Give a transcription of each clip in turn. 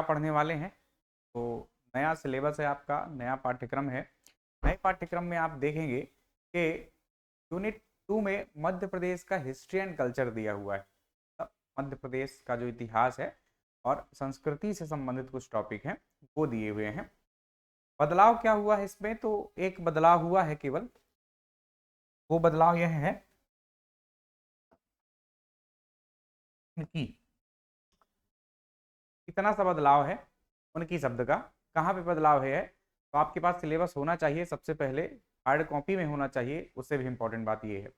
पढ़ने वाले हैं। तो नया सिलेबस है आपका, नया पाठ्यक्रम है। नए पाठ्यक्रम में आप देखेंगे कि यूनिट 2 में मध्य प्रदेश का हिस्ट्री एंड कल्चर दिया हुआ है। मध्य प्रदेश का जो इतिहास है और संस्कृति से संबंधित कुछ टॉपिक हैं वो दिए हुए हैं। बदलाव क्या हुआ है इसमें, तो एक बदलाव हुआ है केवल, वो बदलाव यह है कि कितना सा बदलाव है उनकी शब्द का, कहाँ पे बदलाव है। तो आपके पास सिलेबस होना चाहिए, सबसे पहले हार्ड कॉपी में होना चाहिए। उससे भी इम्पोर्टेंट बात ये है,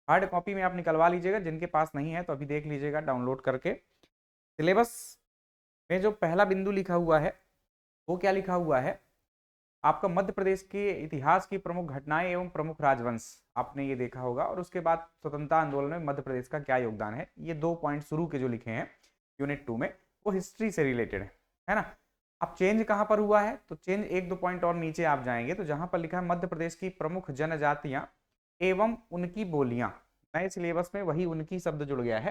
हार्ड कॉपी में आप निकलवा लीजिएगा, जिनके पास नहीं है तो अभी देख लीजिएगा डाउनलोड करके। सिलेबस में जो पहला बिंदु लिखा हुआ है वो क्या लिखा हुआ है, आपका मध्य प्रदेश के इतिहास की प्रमुख घटनाएं एवं प्रमुख राजवंश, आपने ये देखा होगा। और उसके बाद स्वतंत्रता आंदोलन में मध्य प्रदेश का क्या योगदान है। ये 2 पॉइंट शुरू के जो लिखे हैं यूनिट 2 में, वो हिस्ट्री से रिलेटेड है ना। अब चेंज कहाँ पर हुआ है, तो चेंज 1-2 पॉइंट और नीचे आप जाएंगे तो जहां पर लिखा है मध्य प्रदेश की प्रमुख जनजातियां एवं उनकी बोलियां, नए सिलेबस में वही उनकी शब्द जुड़ गया है।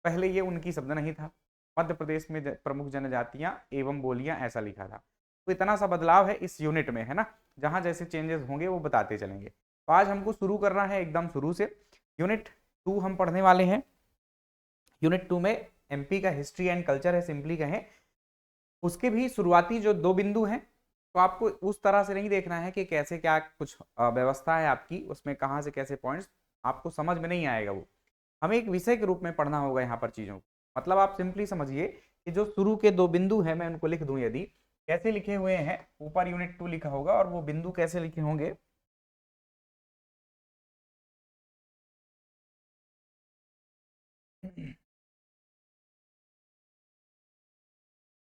पहले ये उनकी शब्द नहीं था, मध्य प्रदेश में प्रमुख जनजातियां एवं बोलियां ऐसा लिखा था। तो इतना सा बदलाव है इस यूनिट में, है ना। जहां जैसे चेंजेस होंगे वो बताते चलेंगे। तो आज हमको शुरू करना है एकदम शुरू से। यूनिट 2 हम पढ़ने वाले हैं। यूनिट 2 में एमपी का हिस्ट्री एंड कल्चर है, सिंपली कहें। उसके भी शुरुआती जो 2 बिंदु हैं, तो आपको उस तरह से नहीं देखना है कि कैसे क्या कुछ व्यवस्था है आपकी, उसमें कहाँ से कैसे पॉइंट्स आपको समझ में नहीं आएगा। वो हमें एक विषय के रूप में पढ़ना होगा यहाँ पर चीज़ों को। मतलब आप सिंपली समझिए कि जो शुरू के 2 बिंदु हैं, मैं उनको लिख दूं यदि, कैसे लिखे हुए हैं, ऊपर यूनिट 2 लिखा होगा और वो बिंदु कैसे लिखे होंगे।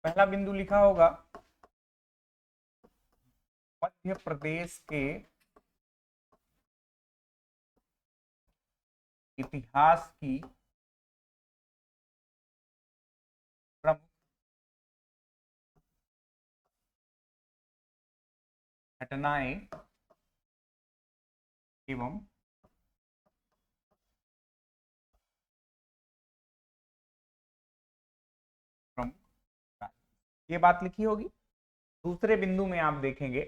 पहला बिंदु लिखा होगा मध्य प्रदेश के इतिहास की प्रमुख घटनाएं एवं प्रमुख, ये बात लिखी होगी। दूसरे बिंदु में आप देखेंगे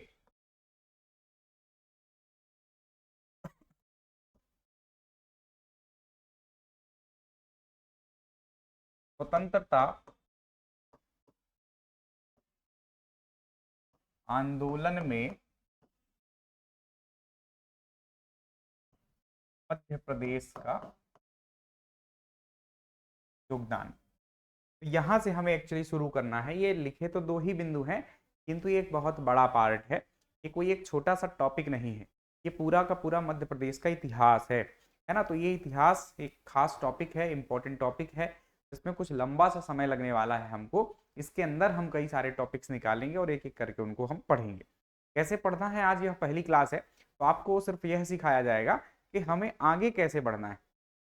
स्वतंत्रता आंदोलन में मध्य प्रदेश का योगदान। तो यहां से हमें एक्चुअली शुरू करना है। ये लिखे तो 2 ही बिंदु हैं, किंतु ये एक बहुत बड़ा पार्ट है। ये कोई एक छोटा सा टॉपिक नहीं है, ये पूरा का पूरा मध्य प्रदेश का इतिहास है ना। तो ये इतिहास एक खास टॉपिक है, इंपॉर्टेंट टॉपिक है, इसमें कुछ लंबा सा समय लगने वाला है हमको। इसके अंदर हम कई सारे टॉपिक्स निकालेंगे और एक एक करके उनको हम पढ़ेंगे। कैसे पढ़ना है, आज यह पहली क्लास है तो आपको सिर्फ यह सिखाया जाएगा कि हमें आगे कैसे बढ़ना है।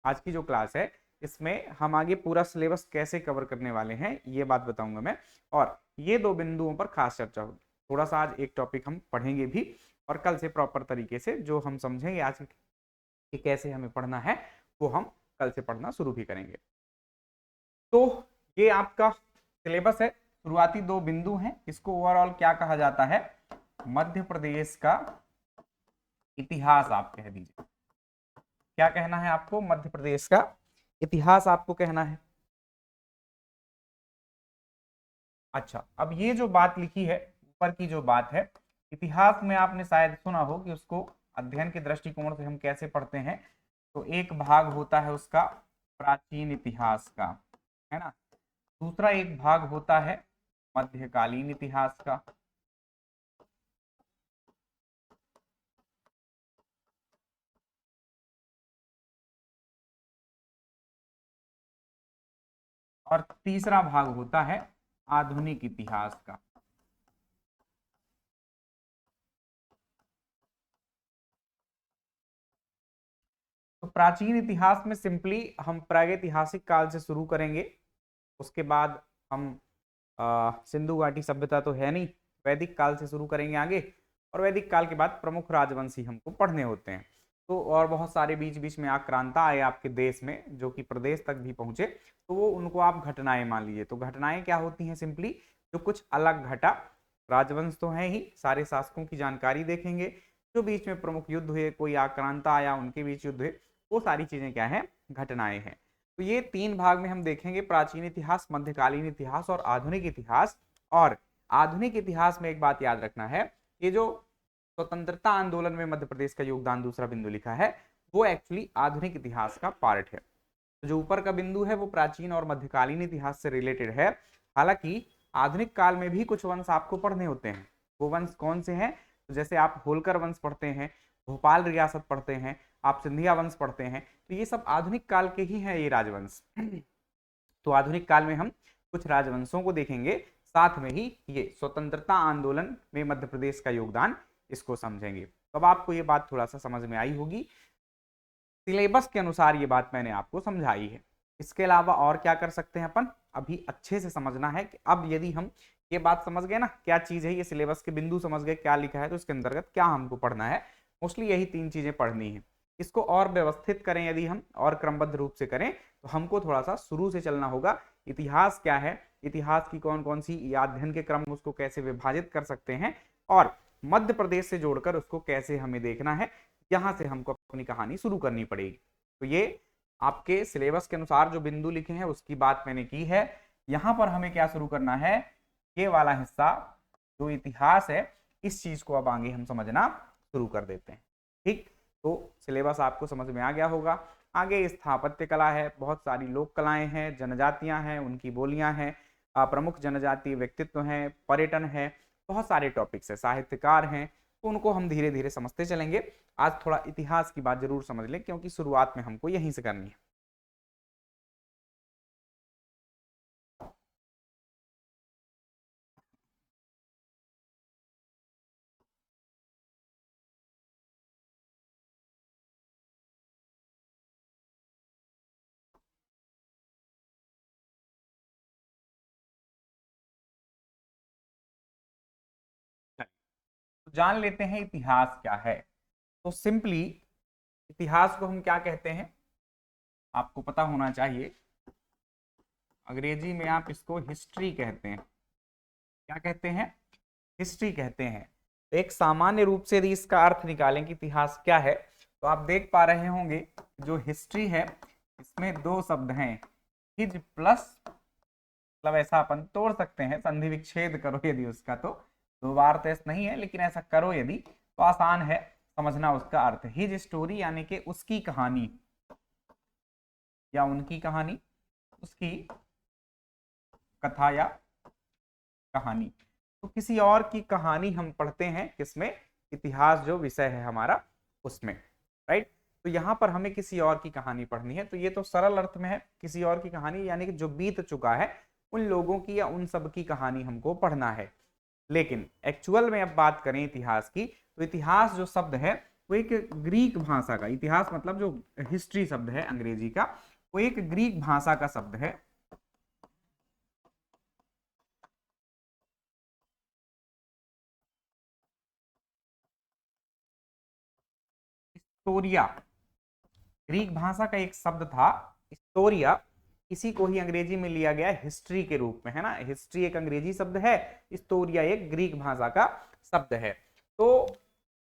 आज की जो क्लास है इसमें हम आगे पूरा सिलेबस कैसे कवर करने वाले हैं ये बात बताऊंगा मैं, और ये 2 बिंदुओं पर खास चर्चा होगी। थोड़ा सा आज एक टॉपिक हम पढ़ेंगे भी, और कल से प्रॉपर तरीके से जो हम समझेंगे आज कि कैसे हमें पढ़ना है वो हम कल से पढ़ना शुरू भी करेंगे। तो ये आपका सिलेबस है, शुरुआती 2 बिंदु हैं। इसको ओवरऑल क्या कहा जाता है, मध्य प्रदेश का इतिहास आप कह दीजिए। क्या कहना है आपको, मध्य प्रदेश का इतिहास आपको कहना है। अच्छा, अब ये जो बात लिखी है, ऊपर की जो बात है, इतिहास में आपने शायद सुना हो कि उसको अध्ययन के दृष्टिकोण से हम कैसे पढ़ते हैं। तो एक भाग होता है उसका प्राचीन इतिहास का, है ना। दूसरा एक भाग होता है मध्यकालीन इतिहास का, और तीसरा भाग होता है आधुनिक इतिहास का। तो प्राचीन इतिहास में सिंपली हम प्रागैतिहासिक काल से शुरू करेंगे। उसके बाद हम सिंधु घाटी सभ्यता तो है नहीं, वैदिक काल से शुरू करेंगे आगे। और वैदिक काल के बाद प्रमुख राजवंशी हमको पढ़ने होते हैं। तो और बहुत सारे बीच बीच में आक्रांता आए आपके देश में, जो कि प्रदेश तक भी पहुंचे, तो वो उनको आप घटनाएं मान लीजिए। तो घटनाएं क्या होती हैं, सिंपली जो कुछ अलग घटा, राजवंश तो है ही, सारे शासकों की जानकारी देखेंगे, जो बीच में प्रमुख युद्ध हुए, कोई आक्रांता आया उनके बीच युद्ध हुए, वो सारी चीजें क्या है, घटनाएं हैं। तो ये 3 भाग में हम देखेंगे, प्राचीन इतिहास, मध्यकालीन इतिहास और आधुनिक इतिहास। और आधुनिक इतिहास में एक बात याद रखना है, ये जो स्वतंत्रता आंदोलन में मध्य प्रदेश का योगदान दूसरा बिंदु लिखा है, वो एक्चुअली आधुनिक इतिहास का पार्ट है। तो जो ऊपर का बिंदु है वो प्राचीन और मध्यकालीन इतिहास से रिलेटेड है। हालांकि आधुनिक काल में भी कुछ वंश आपको पढ़ने होते हैं। वो वंश कौन से हैं? तो जैसे आप होलकर वंश पढ़ते हैं, भोपाल रियासत पढ़ते हैं, आप सिंधिया वंश पढ़ते हैं, तो ये सब आधुनिक काल के ही हैं ये राजवंश। तो आधुनिक काल में हम कुछ राजवंशों को देखेंगे, साथ में ही ये स्वतंत्रता आंदोलन में मध्य प्रदेश का योगदान, इसको समझेंगे। तो अब आपको ये बात थोड़ा सा समझ में आई होगी, सिलेबस के अनुसार ये बात मैंने आपको समझाई है। इसके अलावा और क्या कर सकते हैं अपन, अभी अच्छे से समझना है कि अब यदि हम ये बात समझ गए ना क्या चीज है, ये सिलेबस के बिंदु समझ गए क्या लिखा है, तो इसके अंतर्गत क्या हमको पढ़ना है, मोस्टली यही 3 चीजें पढ़नी है। इसको और व्यवस्थित करें यदि हम और क्रमबद्ध रूप से करें, तो हमको थोड़ा सा शुरू से चलना होगा। इतिहास क्या है, इतिहास की कौन कौन सी अध्ययन के क्रम, उसको कैसे विभाजित कर सकते हैं, और मध्य प्रदेश से जोड़कर उसको कैसे हमें देखना है, यहां से हमको अपनी कहानी शुरू करनी पड़ेगी। तो ये आपके सिलेबस के अनुसार जो बिंदु लिखे हैं उसकी बात मैंने की है। यहां पर हमें क्या शुरू करना है, ये वाला हिस्सा जो इतिहास है, इस चीज को अब आगे हम समझना शुरू कर देते हैं। ठीक, तो सिलेबस आपको समझ में आ गया होगा। आगे स्थापत्य कला है, बहुत सारी लोक कलाएं हैं, जनजातियां हैं, उनकी बोलियां हैं, प्रमुख जनजातीय व्यक्तित्व हैं, पर्यटन है, बहुत सारे टॉपिक्स है, साहित्यकार हैं, तो उनको हम धीरे धीरे समझते चलेंगे। आज थोड़ा इतिहास की बात जरूर समझ लें, क्योंकि शुरुआत में हमको यहीं से करनी है। तो जान लेते हैं इतिहास क्या है। तो सिंपली इतिहास को हम क्या कहते हैं, आपको पता होना चाहिए। अंग्रेजी में आप इसको हिस्ट्री कहते हैं। क्या कहते हैं? हिस्ट्री कहते हैं। तो एक सामान्य रूप से यदि इसका अर्थ निकालें कि इतिहास क्या है, तो आप देख पा रहे होंगे जो हिस्ट्री है इसमें 2 शब्द हैं, हिज प्लस, मतलब ऐसा अपन तोड़ सकते हैं, संधि विच्छेद करो यदि उसका, तो 2 बार तो ऐसा नहीं है, लेकिन ऐसा करो यदि तो आसान है समझना उसका अर्थ। हिज स्टोरी यानी कि उसकी कहानी या उनकी कहानी, उसकी कथा या कहानी। तो किसी और की कहानी हम पढ़ते हैं किसमें, इतिहास जो विषय है हमारा उसमें, राइट। तो यहाँ पर हमें किसी और की कहानी पढ़नी है, तो ये तो सरल अर्थ में है, किसी और की कहानी यानी कि जो बीत चुका है उन लोगों की या उन सब की कहानी हमको पढ़ना है। लेकिन एक्चुअल में अब बात करें इतिहास की, तो इतिहास जो शब्द है वो एक ग्रीक भाषा का, इतिहास मतलब जो हिस्ट्री शब्द है अंग्रेजी का, वो एक ग्रीक भाषा का शब्द है। हिस्टोरिया ग्रीक भाषा का एक शब्द था, हिस्टोरिया, इसी को ही अंग्रेजी में लिया गया हिस्ट्री के रूप में, है ना। हिस्ट्री एक अंग्रेजी शब्द है, हिस्टोरिया एक ग्रीक भाषा का शब्द है। तो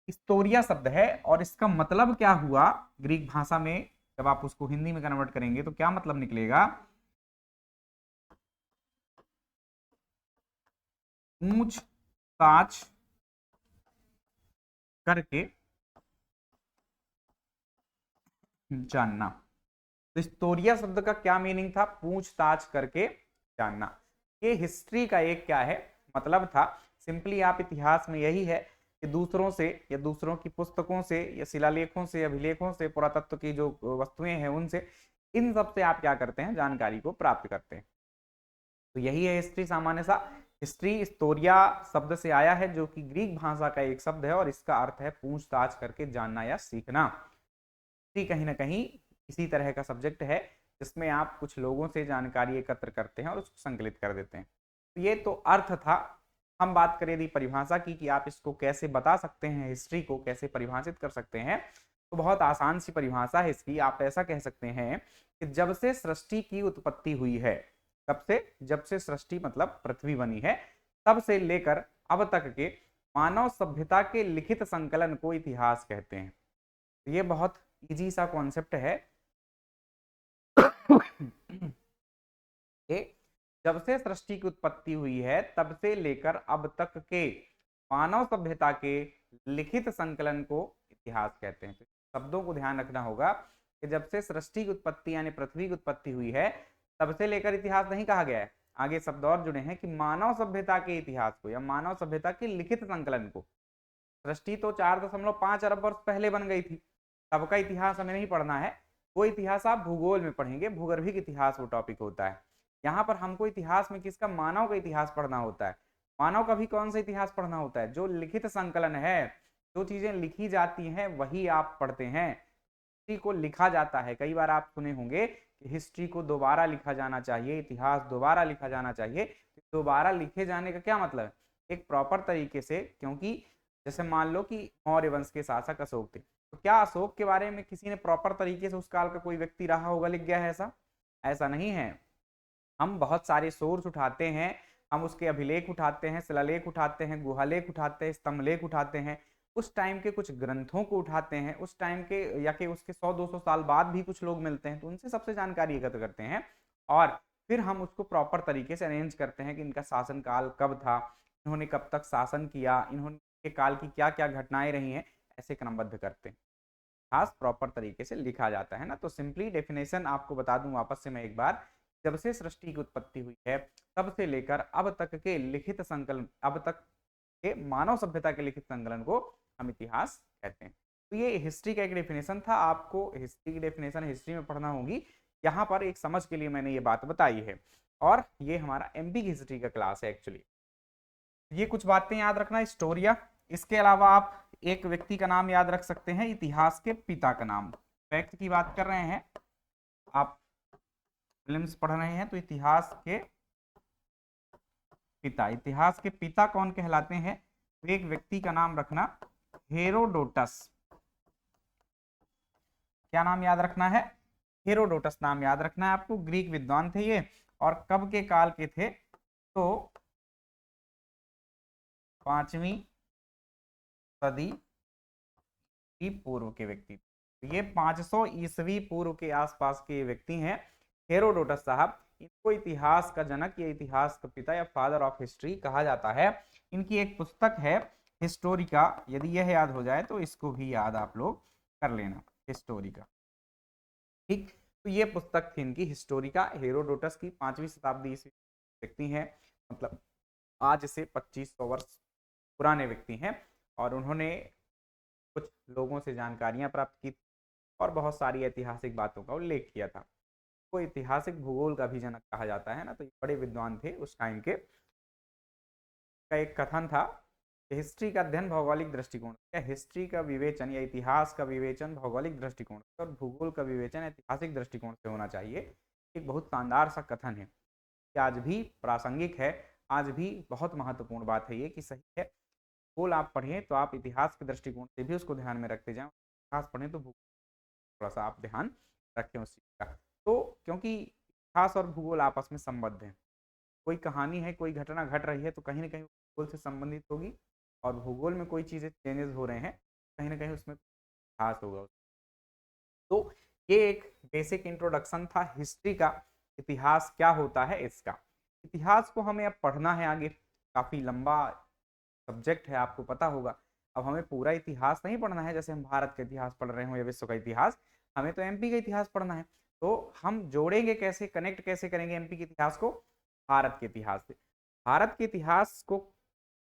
हिस्टोरिया शब्द है और इसका मतलब क्या हुआ ग्रीक भाषा में, जब आप उसको हिंदी में कन्वर्ट करेंगे तो क्या मतलब निकलेगा, पूछताछ करके जानना। तो हिस्टोरिया शब्द का क्या मीनिंग था, पूछताछ करके जानना। ये हिस्ट्री का एक क्या है मतलब था। सिंपली आप इतिहास में यही है कि दूसरों से या दूसरों की पुस्तकों से या शिलालेखों से, अभिलेखों से, पुरातत्व की जो वस्तुएं हैं उनसे, इन सब से आप क्या करते हैं, जानकारी को प्राप्त करते हैं। तो यही है हिस्ट्री सामान्य सा। हिस्ट्री हिस्टोरिया शब्द से आया है, जो कि ग्रीक भाषा का एक शब्द है और इसका अर्थ है पूछताछ करके जानना या सीखना। हिस्ट्री कहीं ना कहीं इसी तरह का सब्जेक्ट है जिसमें आप कुछ लोगों से जानकारी एकत्र करते हैं और उसको संकलित कर देते हैं। तो ये तो अर्थ था। हम बात करें यदि परिभाषा की कि आप इसको कैसे बता सकते हैं, हिस्ट्री को कैसे परिभाषित कर सकते हैं, तो बहुत आसान सी परिभाषा है इसकी। आप ऐसा कह सकते हैं कि जब से सृष्टि की उत्पत्ति हुई है, तब से, जब से सृष्टि मतलब पृथ्वी बनी है, तब से लेकर अब तक के मानव सभ्यता के लिखित संकलन को इतिहास कहते हैं। तो ये बहुत इजी सा कॉन्सेप्ट है कि जब से सृष्टि की उत्पत्ति हुई है तब से लेकर अब तक के मानव सभ्यता के लिखित संकलन को इतिहास कहते हैं। तो शब्दों को ध्यान रखना होगा कि जब से सृष्टि की उत्पत्ति यानी पृथ्वी की उत्पत्ति हुई है तब से लेकर इतिहास नहीं कहा गया है, आगे शब्द और जुड़े हैं कि मानव सभ्यता के इतिहास को या मानव सभ्यता के लिखित संकलन को। सृष्टि तो 4.5 अरब वर्ष पहले बन गई थी, तब का इतिहास हमें नहीं पढ़ना है, वो इतिहास आप भूगोल में पढ़ेंगे, भूगर्भिक इतिहास वो टॉपिक होता है। यहाँ पर हमको इतिहास में किसका, मानव का इतिहास पढ़ना होता है। मानव का भी कौन सा इतिहास पढ़ना होता है, जो लिखित संकलन है, जो चीजें लिखी जाती हैं वही आप पढ़ते हैं। हिस्ट्री को लिखा जाता है, कई बार आप सुने होंगे कि हिस्ट्री को दोबारा लिखा जाना चाहिए, इतिहास दोबारा लिखा जाना चाहिए। दोबारा लिखे जाने का क्या मतलब है, एक प्रॉपर तरीके से, क्योंकि जैसे मान लो कि मौर्य वंश के शासक अशोक थे, तो क्या अशोक के बारे में किसी ने प्रॉपर तरीके से उस काल का कोई व्यक्ति रहा होगा लिख गया है, ऐसा नहीं है। हम बहुत सारे सोर्स उठाते हैं, हम उसके अभिलेख उठाते हैं, शिलालेख उठाते हैं, गुहालेख उठाते हैं, स्तंभलेख उठाते हैं, उस टाइम के कुछ ग्रंथों को उठाते हैं, उस टाइम के या कि उसके 100-200 साल बाद भी कुछ लोग मिलते हैं तो उनसे सबसे जानकारी एकत्र करते हैं और फिर हम उसको प्रॉपर तरीके से अरेंज करते हैं कि इनका शासनकाल कब था, इन्होंने कब तक शासन किया, इन्होंने काल की क्या क्या घटनाएं रही हैं, ऐसे क्रमबद्ध करते हैं। खास प्रॉपर तरीके से लिखा जाता है ना। तो सिंपली डेफिनेशन आपको बता दूं वापस से मैं एक बार, जब से सृष्टि की उत्पत्ति हुई है तब से लेकर अब तक के लिखित संकलन, अब तक के मानव सभ्यता के लिखित संकलन को हम इतिहास कहते हैं। तो ये हिस्ट्री का एक डेफिनेशन था, आपको हिस्ट्री की डेफिनेशन हिस्ट्री में पढ़ना होगी, यहाँ पर एक समझ के लिए मैंने ये बात बताई है। और ये हमारा एमपी की हिस्ट्री का क्लास है एक्चुअली। ये कुछ बातें याद रखना, हिस्टोरिया। इसके अलावा आप एक व्यक्ति का नाम याद रख सकते हैं, इतिहास के पिता का नाम। फैक्ट की बात कर रहे हैं, आप फिल्म्स पढ़ रहे हैं तो इतिहास के पिता, इतिहास के पिता कौन कहलाते हैं, एक व्यक्ति का नाम रखना, हेरोडोटस। क्या नाम याद रखना है, हेरोडोटस नाम याद रखना है आपको। ग्रीक विद्वान थे ये, और कब के काल के थे, तो 5वीं सदी पूर्व के व्यक्ति। ये 500 ईस्वी पूर्व के आसपास के व्यक्ति हैं हेरोडोटस साहब। इनको इतिहास का जनक या इतिहास का पिता या फादर ऑफ हिस्ट्री कहा जाता है। इनकी एक पुस्तक है हिस्टोरिका, यदि यह याद हो जाए तो इसको भी याद आप लोग कर लेना, हिस्टोरिका। ठीक, तो ये पुस्तक थी इनकी हिस्टोरिका, हेरोडोटस की। 5वीं शताब्दी ईस्वी व्यक्ति हैं, मतलब आज से 2500 वर्ष पुराने व्यक्ति हैं। और उन्होंने कुछ लोगों से जानकारियां प्राप्त की और बहुत सारी ऐतिहासिक बातों का उल्लेख किया था। को ऐतिहासिक भूगोल का भी जनक कहा जाता है ना। तो ये बड़े विद्वान थे उस टाइम के। का एक कथन था कि हिस्ट्री का अध्ययन भौगोलिक दृष्टिकोण से, हिस्ट्री का विवेचन या इतिहास का विवेचन भौगोलिक दृष्टिकोण से और भूगोल का विवेचन ऐतिहासिक दृष्टिकोण से होना चाहिए। एक बहुत शानदार सा कथन है कि आज भी प्रासंगिक है, आज भी बहुत महत्वपूर्ण बात है ये कि सही है। भूगोल आप पढ़ें तो आप इतिहास के दृष्टिकोण से भी उसको ध्यान में रखते जाएं, इतिहास पढ़ें तो थोड़ा सा आप ध्यान रखें उस चीज़ का। तो क्योंकि इतिहास और भूगोल आपस में संबद्ध हैं, कोई कहानी है, कोई घटना घट रही है तो कहीं ना कहीं भूगोल से संबंधित होगी, और भूगोल में कोई चीज़ें चेंजेस हो रहे हैं कहीं ना कहीं उसमें इतिहास होगा। तो ये एक बेसिक इंट्रोडक्शन था हिस्ट्री का, इतिहास क्या होता है इसका। इतिहास को हमें अब पढ़ना है आगे, काफ़ी लंबा सब्जेक्ट है, आपको पता होगा। अब हमें पूरा इतिहास नहीं पढ़ना है, जैसे हम भारत का इतिहास पढ़ रहे हो या विश्व का इतिहास, हमें तो एमपी का इतिहास पढ़ना है। तो हम जोड़ेंगे कैसे, कनेक्ट कैसे करेंगे एमपी के इतिहास को भारत के इतिहास से। भारत के इतिहास को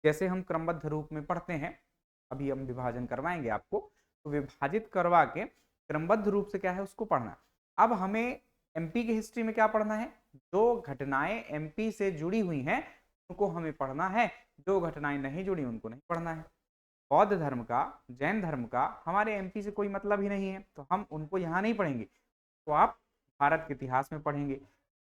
जैसे हम क्रमबद्ध रूप में पढ़ते हैं, अभी हम विभाजन करवाएंगे आपको, तो विभाजित करवा के क्रमबद्ध रूप से क्या है उसको पढ़ना। अब हमें एमपी की हिस्ट्री में क्या पढ़ना है, जो घटनाएं एमपी से जुड़ी हुई हैं उनको हमें पढ़ना है, जो घटनाएं नहीं जुड़ी उनको नहीं पढ़ना है। बौद्ध धर्म का, जैन धर्म का हमारे एमपी से कोई मतलब ही नहीं है, तो हम उनको यहाँ नहीं पढ़ेंगे, तो आप भारत के इतिहास में पढ़ेंगे।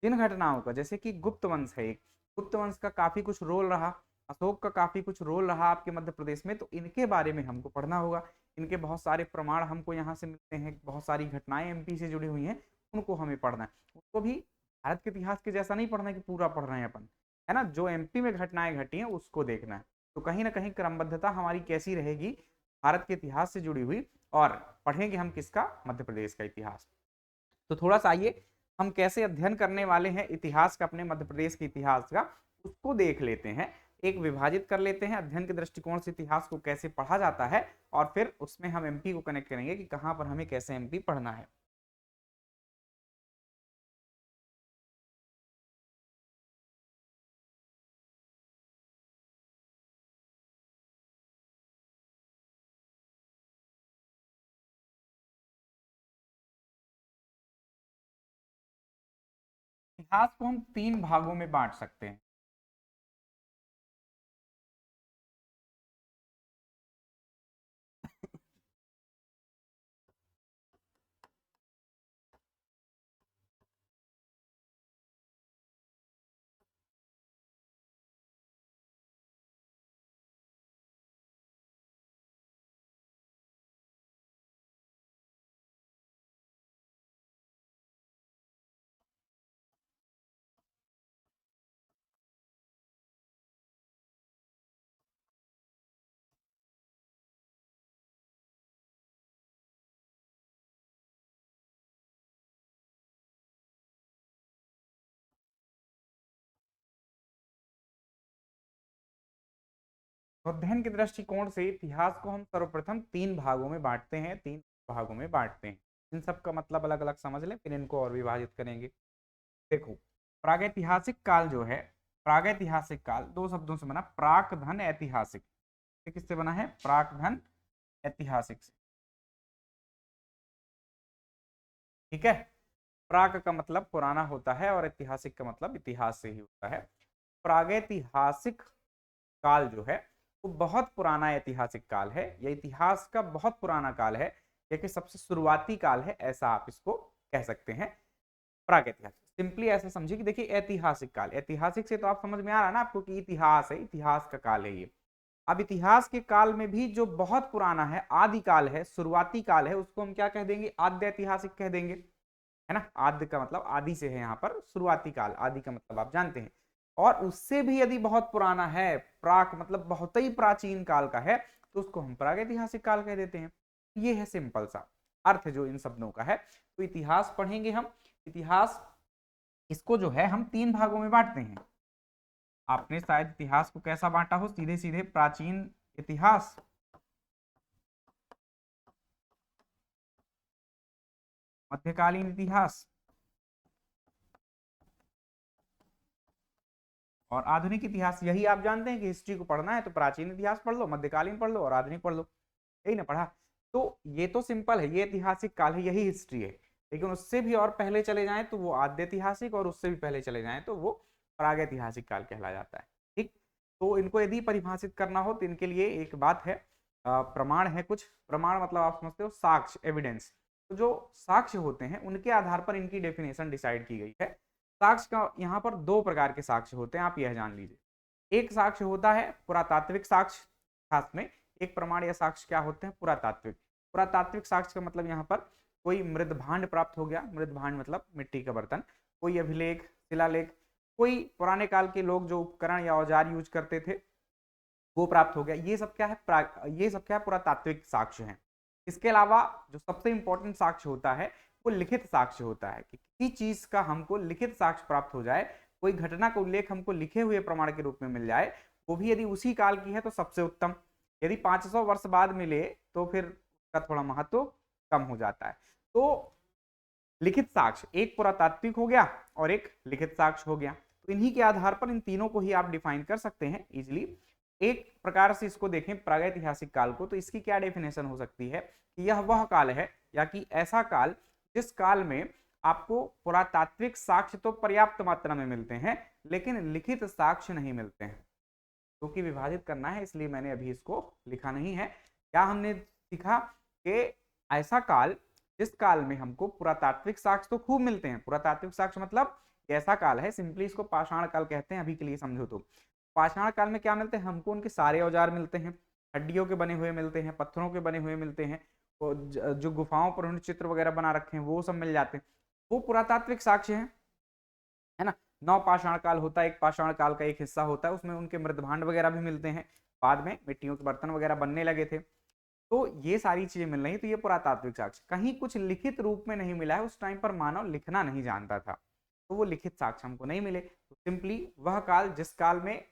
जिन घटनाओं का, जैसे कि गुप्त वंश है, एक गुप्त वंश का काफी कुछ रोल रहा, अशोक का काफी कुछ रोल रहा आपके मध्य प्रदेश में, तो इनके बारे में हमको पढ़ना होगा। इनके बहुत सारे प्रमाण हमको यहाँ से मिलते हैं, बहुत सारी घटनाएं एमपी से जुड़ी हुई हैं, उनको हमें पढ़ना है। उसको भी भारत के इतिहास के जैसा नहीं पढ़ना है कि पूरा पढ़ रहे हैं अपन, है ना, जो एमपी में घटनाएं घटी हैं उसको देखना है। तो कहीं ना कहीं क्रमबद्धता हमारी कैसी रहेगी, भारत के इतिहास से जुड़ी हुई, और पढ़ेंगे हम किसका, मध्य प्रदेश का इतिहास। तो थोड़ा सा आइए हम कैसे अध्ययन करने वाले हैं इतिहास का, अपने मध्य प्रदेश के इतिहास का, उसको देख लेते हैं। एक विभाजित कर लेते हैं अध्ययन के दृष्टिकोण से इतिहास को कैसे पढ़ा जाता है, और फिर उसमें हम एमपी को कनेक्ट करेंगे कि कहां पर हमें कैसे एमपी पढ़ना है। इतिहास को हम 3 भागों में बांट सकते हैं। तो अध्ययन के दृष्टिकोण से इतिहास को हम सर्वप्रथम 3 भागों में बांटते हैं, 3 भागों में बांटते हैं। इन सब का मतलब अलग अलग समझ लें, फिर इनको और विभाजित करेंगे। देखो, प्रागैतिहासिक काल जो है, प्रागैतिहासिक काल 2 शब्दों से बना, प्राक धन ऐतिहासिक। किससे बना है, प्राक धन ऐतिहासिक से। ठीक है, प्राक का मतलब पुराना होता है और ऐतिहासिक का मतलब इतिहास से ही होता है। प्रागैतिहासिक काल जो है वो बहुत पुराना ऐतिहासिक काल है, यह इतिहास का बहुत पुराना काल है, यह कि सबसे शुरुआती काल है, ऐसा आप इसको कह सकते हैं। प्रागैतिहासिक सिंपली ऐसे समझिए कि देखिए ऐतिहासिक काल, ऐतिहासिक से तो आप समझ में आ रहा है ना आपको कि इतिहास है, इतिहास का काल है ये। अब इतिहास के काल में भी जो बहुत पुराना है, आदि काल है, शुरुआती काल है, उसको हम क्या कह देंगे, आद्य ऐतिहासिक कह देंगे, है ना। आद्य का मतलब आदि से है, यहाँ पर शुरुआती काल, आदि का मतलब आप जानते हैं। और उससे भी यदि बहुत पुराना है, प्राक मतलब बहुत ही प्राचीन काल का है, तो उसको हम प्रागैतिहासिक काल कह देते हैं। ये है सिंपल सा अर्थ जो इन शब्दों का है। तो इतिहास पढ़ेंगे हम, इतिहास इसको जो है हम 3 भागों में बांटते हैं। आपने शायद इतिहास को कैसा बांटा हो, सीधे सीधे प्राचीन इतिहास, मध्यकालीन इतिहास और आधुनिक इतिहास। यही आप जानते हैं कि हिस्ट्री को पढ़ना है तो प्राचीन इतिहास पढ़ लो, मध्यकालीन पढ़ लो और आधुनिक पढ़ लो, यही ना पढ़ा। तो ये तो सिंपल है, ये ऐतिहासिक काल है, यही हिस्ट्री है। लेकिन उससे भी और पहले चले जाएं तो वो आद्य ऐतिहासिक, और उससे भी पहले चले जाएं तो वो प्रागैतिहासिक काल कहला जाता है। ठीक, तो इनको यदि परिभाषित करना हो तो इनके लिए एक बात है, प्रमाण है कुछ। प्रमाण मतलब आप समझते हो साक्ष्य, एविडेंस। तो जो साक्ष्य होते हैं उनके आधार पर इनकी डेफिनेशन डिसाइड की गई है। साक्ष्य का यहाँ पर 2 प्रकार के साक्ष्य होते हैं, आप यह जान लीजिए। एक साक्ष्य होता है पुरातात्विक साक्ष्य, खास में एक प्रमाण या साक्ष्य क्या होते हैं, पुरातात्विक। पुरातात्विक साक्ष्य का मतलब यहाँ पर कोई मृद भांड प्राप्त हो गया, मृद भांड मतलब मिट्टी का बर्तन, कोई अभिलेख, शिलालेख, कोई पुराने काल के लोग जो उपकरण या औजार यूज करते थे वो प्राप्त हो गया। ये सब क्या है, ये सब क्या है, पुरातात्विक साक्ष्य है। इसके अलावा जो सबसे इंपॉर्टेंट साक्ष्य होता है वो लिखित साक्ष्य होता है, कि किसी चीज का हमको लिखित साक्ष्य प्राप्त हो जाए, कोई घटना का उल्लेख हमको लिखे हुए प्रमाण के रूप में मिल जाए, वो भी यदि उसी काल की है तो सबसे उत्तम। यदि 500 वर्ष बाद मिले तो फिर उसका थोड़ा महत्व कम हो जाता है। तो लिखित साक्ष्य एक पुरातात्विक हो गया और एक लिखित साक्ष्य हो गया। तो इन्हीं के आधार पर इन तीनों को ही आप डिफाइन कर सकते हैं इजिली। एक प्रकार से इसको देखें प्रागैतिहासिक काल को, तो इसकी क्या डेफिनेशन हो सकती है कि यह वह काल है, या कि ऐसा काल जिस काल में आपको पुरातात्विक साक्ष्य तो पर्याप्त मात्रा में मिलते हैं लेकिन लिखित साक्ष्य नहीं मिलते हैं। क्योंकि विभाजित करना है इसलिए मैंने अभी इसको लिखा नहीं है। क्या हमने सीखा कि ऐसा काल जिस काल में हमको पुरातात्विक साक्ष्य तो खूब मिलते हैं। पुरातात्विक साक्ष्य मतलब ऐसा काल है, सिंपली इसको पाषाण काल कहते हैं अभी के लिए समझो तो। पाषाण काल में क्या मिलते हैं हमको, उनके सारे औजार मिलते हैं, हड्डियों के बने हुए मिलते हैं, पत्थरों के बने हुए मिलते हैं, जो गुफाओं पर उन्होंने चित्र वगैरह बना रखे हैं वो सब मिल जाते हैं, वो पुरातात्विक साक्ष्य है ना। नवपाषाण काल होता है, एक पाषाण काल का एक हिस्सा होता है, उसमें उनके मृदभांड वगैरह भी मिलते हैं, बाद में मिट्टियों के बर्तन वगैरह बनने लगे थे। तो ये सारी चीजें मिल रही, तो ये पुरातात्विक साक्ष्य। कहीं कुछ लिखित रूप में नहीं मिला है, उस टाइम पर मानव लिखना नहीं जानता था, तो वो लिखित साक्ष्य हमको नहीं मिले। तो सिंपली वह काल जिस काल में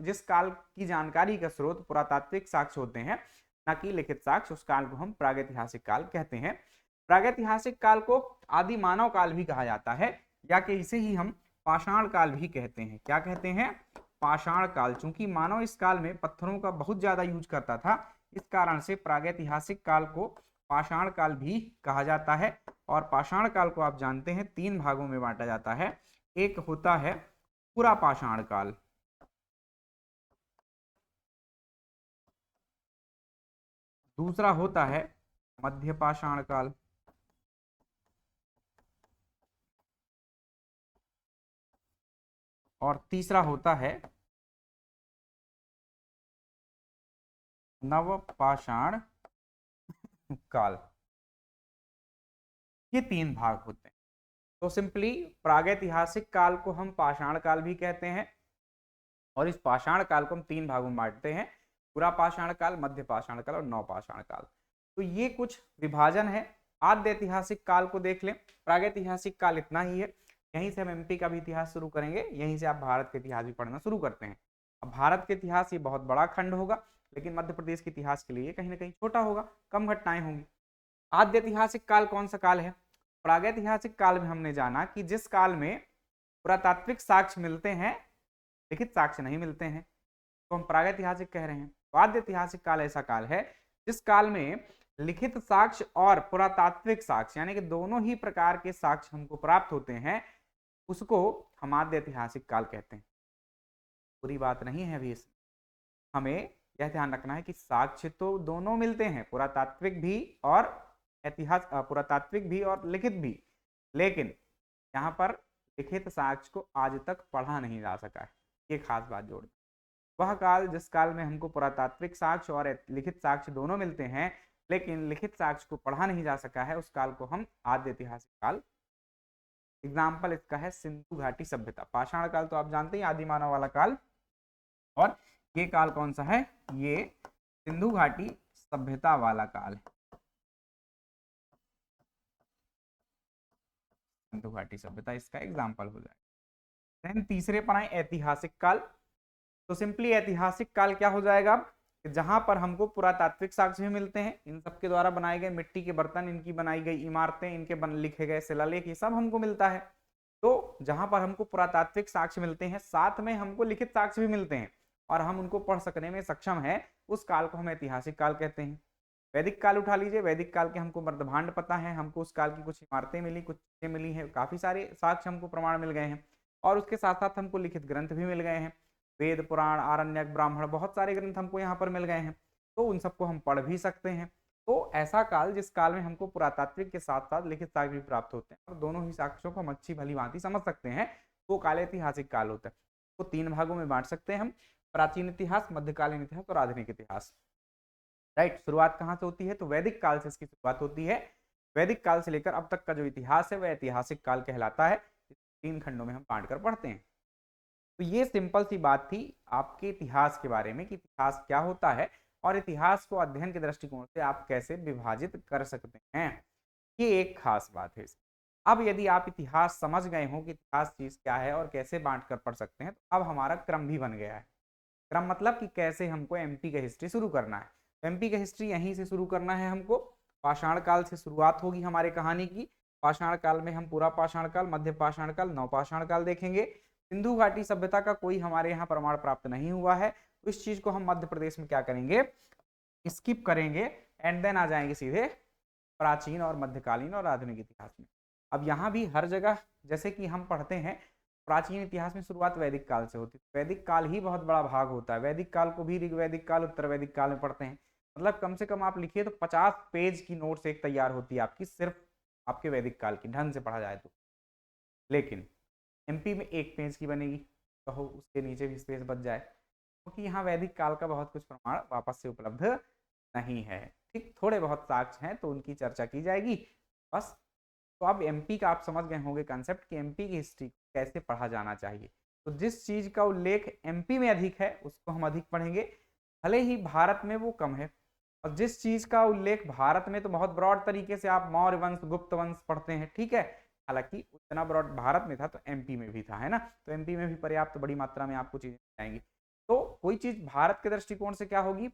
जिस काल की जानकारी का स्रोत पुरातात्विक साक्ष्य होते हैं, न कि लिखित साक्ष्य, उस काल को हम प्रागैतिहासिक काल कहते हैं। प्रागैतिहासिक काल को आदि मानव काल भी कहा जाता है, या कि इसे ही हम पाषाण काल भी कहते हैं। क्या कहते हैं? पाषाण काल। चूंकि मानव इस काल में पत्थरों का बहुत ज्यादा यूज करता था, इस कारण से प्रागैतिहासिक काल को पाषाण काल भी कहा जाता है। और पाषाण काल को आप जानते हैं 3 भागों में बांटा जाता है। एक होता है पूरा पाषाण काल, दूसरा होता है मध्य पाषाण काल, और तीसरा होता है नवपाषाण काल। ये 3 भाग होते हैं। तो सिंपली प्रागैतिहासिक काल को हम पाषाण काल भी कहते हैं, और इस पाषाण काल को हम 3 भागों में बांटते हैं, पूरा पाषाण काल, मध्य पाषाण काल और नवपाषाण काल। तो ये कुछ विभाजन है। आद्य ऐतिहासिक काल को देख लें। प्रागैतिहासिक काल इतना ही है। यहीं से हम एमपी का भी इतिहास शुरू करेंगे, यहीं से आप भारत के इतिहास भी पढ़ना शुरू करते हैं। अब भारत के इतिहास ये बहुत बड़ा खंड होगा, लेकिन मध्य प्रदेश के इतिहास के लिए कहीं ना कहीं छोटा होगा, कम घटनाएं होंगी। आद्य ऐतिहासिक काल कौन सा काल है? प्रागैतिहासिक काल में हमने जाना कि जिस काल में पुरातात्विक साक्ष्य मिलते हैं, लिखित साक्ष्य नहीं मिलते हैं, तो हम प्रागैतिहासिक कह रहे हैं। तो आद्य ऐतिहासिक काल ऐसा काल है जिस काल में लिखित साक्ष्य और पुरातात्विक साक्ष्य यानी कि दोनों ही प्रकार के साक्ष्य हमको प्राप्त होते हैं, उसको हम आद्य ऐतिहासिक काल कहते हैं। पूरी बात नहीं है अभी इसमें, हमें यह ध्यान रखना है कि साक्ष्य तो दोनों मिलते हैं, पुरातात्विक भी और पुरातात्विक भी और लिखित भी, लेकिन यहाँ पर लिखित साक्ष्य को आज तक पढ़ा नहीं जा सका है। ये खास बात जोड़। वह काल जिस काल में हमको पुरातात्विक साक्ष्य और लिखित साक्ष्य दोनों मिलते हैं, लेकिन लिखित साक्ष्य को पढ़ा नहीं जा सका है, उस काल को हम आद्य ऐतिहासिक काल। एग्जाम्पल इसका है सिंधु घाटी सभ्यता। पाषाण काल तो आप जानते हैं, आदि मानव वाला काल, और ये काल कौन सा है? ये सिंधु घाटी सभ्यता वाला काल है। सिंधु घाटी सभ्यता इसका एग्जाम्पल हो जाएगा। देन तीसरे पर आए ऐतिहासिक काल। तो सिंपली ऐतिहासिक काल क्या हो जाएगा? जहां पर हमको पुरातात्विक साक्ष्य भी मिलते हैं, इन सबके द्वारा बनाए गए मिट्टी के बर्तन, इनकी बनाई गई इमारतें, इनके लिखे गए शिलालेख, ये सब हमको मिलता है। तो जहां पर हमको पुरातात्विक साक्ष्य मिलते हैं, साथ में हमको लिखित साक्ष्य भी मिलते हैं, और हम उनको पढ़ सकने में सक्षम है, उस काल को हम ऐतिहासिक काल कहते हैं। वैदिक काल उठा लीजिए, वैदिक काल के हमको मर्दभांड पता है, हमको उस काल की कुछ इमारतें मिली, कुछ चीजें मिली हैं, काफी सारे साक्ष्य हमको प्रमाण मिल गए हैं, और उसके साथ साथ हमको लिखित ग्रंथ भी मिल गए हैं। वेद, पुराण, आरण्यक, ब्राह्मण, बहुत सारे ग्रंथ हमको यहाँ पर मिल गए हैं, तो उन सबको हम पढ़ भी सकते हैं। तो ऐसा काल जिस काल में हमको पुरातात्विक के साथ साथ लिखित साक्ष्य भी प्राप्त होते हैं, और दोनों ही साक्ष्यों को हम अच्छी भली भांति समझ सकते हैं, वो काल ऐतिहासिक काल होता है। तो 3 भागों में बांट सकते हैं हम, प्राचीन इतिहास, मध्यकालीन इतिहास और आधुनिक इतिहास। राइट। शुरुआत कहाँ से होती है? तो वैदिक काल से इसकी शुरुआत होती है। वैदिक काल से लेकर अब तक का जो इतिहास है वह ऐतिहासिक काल कहलाता है। 3 खंडों में हम बांट कर पढ़ते हैं। तो ये सिंपल सी बात थी आपके इतिहास के बारे में कि इतिहास क्या होता है, और इतिहास को अध्ययन के दृष्टिकोण से आप कैसे विभाजित कर सकते हैं, ये एक खास बात है। अब यदि आप इतिहास समझ गए हो कि इतिहास चीज क्या है और कैसे बांट कर पढ़ सकते हैं, तो अब हमारा क्रम भी बन गया है। क्रम मतलब कि कैसे हमको एमपी का हिस्ट्री शुरू करना है। एमपी का हिस्ट्री यहीं से शुरू करना है हमको। पाषाण काल से शुरुआत होगी हमारे कहानी की। पाषाण काल में हम पूरा पाषाण काल, मध्य पाषाण काल, नवपाषाण काल देखेंगे। सिंधु घाटी सभ्यता का कोई हमारे यहाँ प्रमाण प्राप्त नहीं हुआ है, तो इस चीज को हम मध्य प्रदेश में क्या करेंगे? स्किप करेंगे, एंड देन आ जाएंगे सीधे प्राचीन और मध्यकालीन और आधुनिक इतिहास में। अब यहाँ भी हर जगह जैसे कि हम पढ़ते हैं, प्राचीन इतिहास में शुरुआत वैदिक काल से होती है। वैदिक काल ही बहुत बड़ा भाग होता है। वैदिक काल को भी ऋग्वैदिक काल, उत्तर वैदिक काल में पढ़ते हैं। मतलब कम से कम आप लिखिए तो 50 पेज की नोट्स एक तैयार होती है आपकी, सिर्फ आपके वैदिक काल की, ढंग से पढ़ा जाए तो। लेकिन एमपी में 1 पेज की बनेगी, कहो उसके नीचे भी स्पेस बच जाए, क्योंकि यहाँ वैदिक काल का बहुत कुछ प्रमाण वापस से उपलब्ध नहीं है। ठीक, थोड़े बहुत साक्ष्य हैं तो उनकी चर्चा की जाएगी बस। तो अब एमपी का आप समझ गए होंगे कंसेप्ट कि एमपी की हिस्ट्री कैसे पढ़ा जाना चाहिए। तो जिस चीज का उल्लेख एमपी में अधिक है उसको हम अधिक पढ़ेंगे, भले ही भारत में वो कम है। और जिस चीज का उल्लेख भारत में, तो बहुत ब्रॉड तरीके से आप मौर्य वंश, गुप्त वंश पढ़ते हैं, ठीक है, हालांकि उतना ब्रॉड भारत में था तो एमपी में भी था, है ना, तो एमपी में भी पर्याप्त बड़ी मात्रा में आपको चीजें आएंगी। तो कोई चीज भारत के दृष्टिकोण से क्या होगी,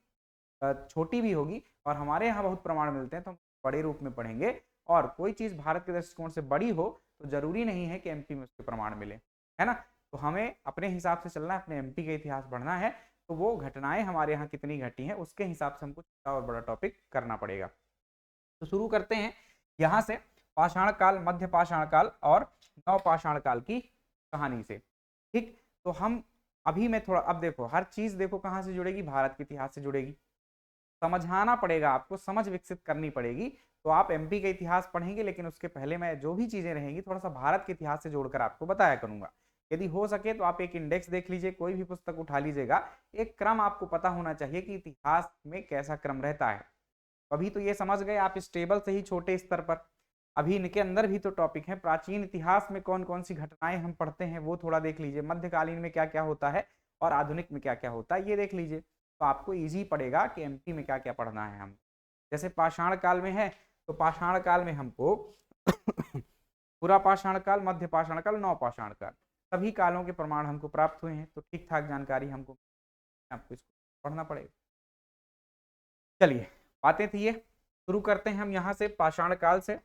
छोटी भी होगी, और हमारे यहाँ बहुत प्रमाण मिलते हैं तो हम बड़े रूप में पढ़ेंगे। और कोई चीज भारत के दृष्टिकोण से बड़ी हो तो जरूरी नहीं है कि एमपी में उसके प्रमाण मिले, है ना। तो हमें अपने हिसाब से चलना है, अपने एमपी का इतिहास पढ़ना है, तो वो घटनाएं हमारे यहाँ कितनी घटी हैं उसके हिसाब से हमको छोटा और बड़ा टॉपिक करना पड़ेगा। तो शुरू करते हैं यहाँ से पाषाण काल, मध्य पाषाण काल और नवपाषाण काल की कहानी से। ठीक, तो हम अभी मैं थोड़ा, अब देखो हर चीज देखो कहाँ से जुड़ेगी, भारत के इतिहास से जुड़ेगी। समझाना पड़ेगा आपको, समझ विकसित करनी पड़ेगी। तो आप एमपी का इतिहास पढ़ेंगे, लेकिन उसके पहले मैं जो भी चीजें रहेंगी थोड़ा सा भारत के इतिहास से जोड़कर आपको बताया करूंगा। यदि हो सके तो आप एक इंडेक्स देख लीजिए, कोई भी पुस्तक उठा लीजिएगा, एक क्रम आपको पता होना चाहिए कि इतिहास में कैसा क्रम रहता है। अभी तो ये समझ गए आप इस टेबल से ही छोटे स्तर पर, अभी इनके अंदर भी तो टॉपिक है। प्राचीन इतिहास में कौन कौन सी घटनाएं हम पढ़ते हैं वो थोड़ा देख लीजिए, मध्यकालीन में क्या क्या होता है और आधुनिक में क्या क्या होता है ये देख लीजिए, तो आपको ईजी पड़ेगा कि एमपी में क्या क्या पढ़ना है हम। जैसे पाषाण काल में है तो पाषाण काल में हमको पूरा पाषाण काल, मध्य पाषाण काल, नव पाषाण काल, सभी कालों के प्रमाण हमको प्राप्त हुए हैं, तो ठीक ठाक जानकारी हमको, आपको इसको पढ़ना पड़ेगा। चलिए बातें थी ये, शुरू करते हैं हम यहाँ से पाषाण काल से।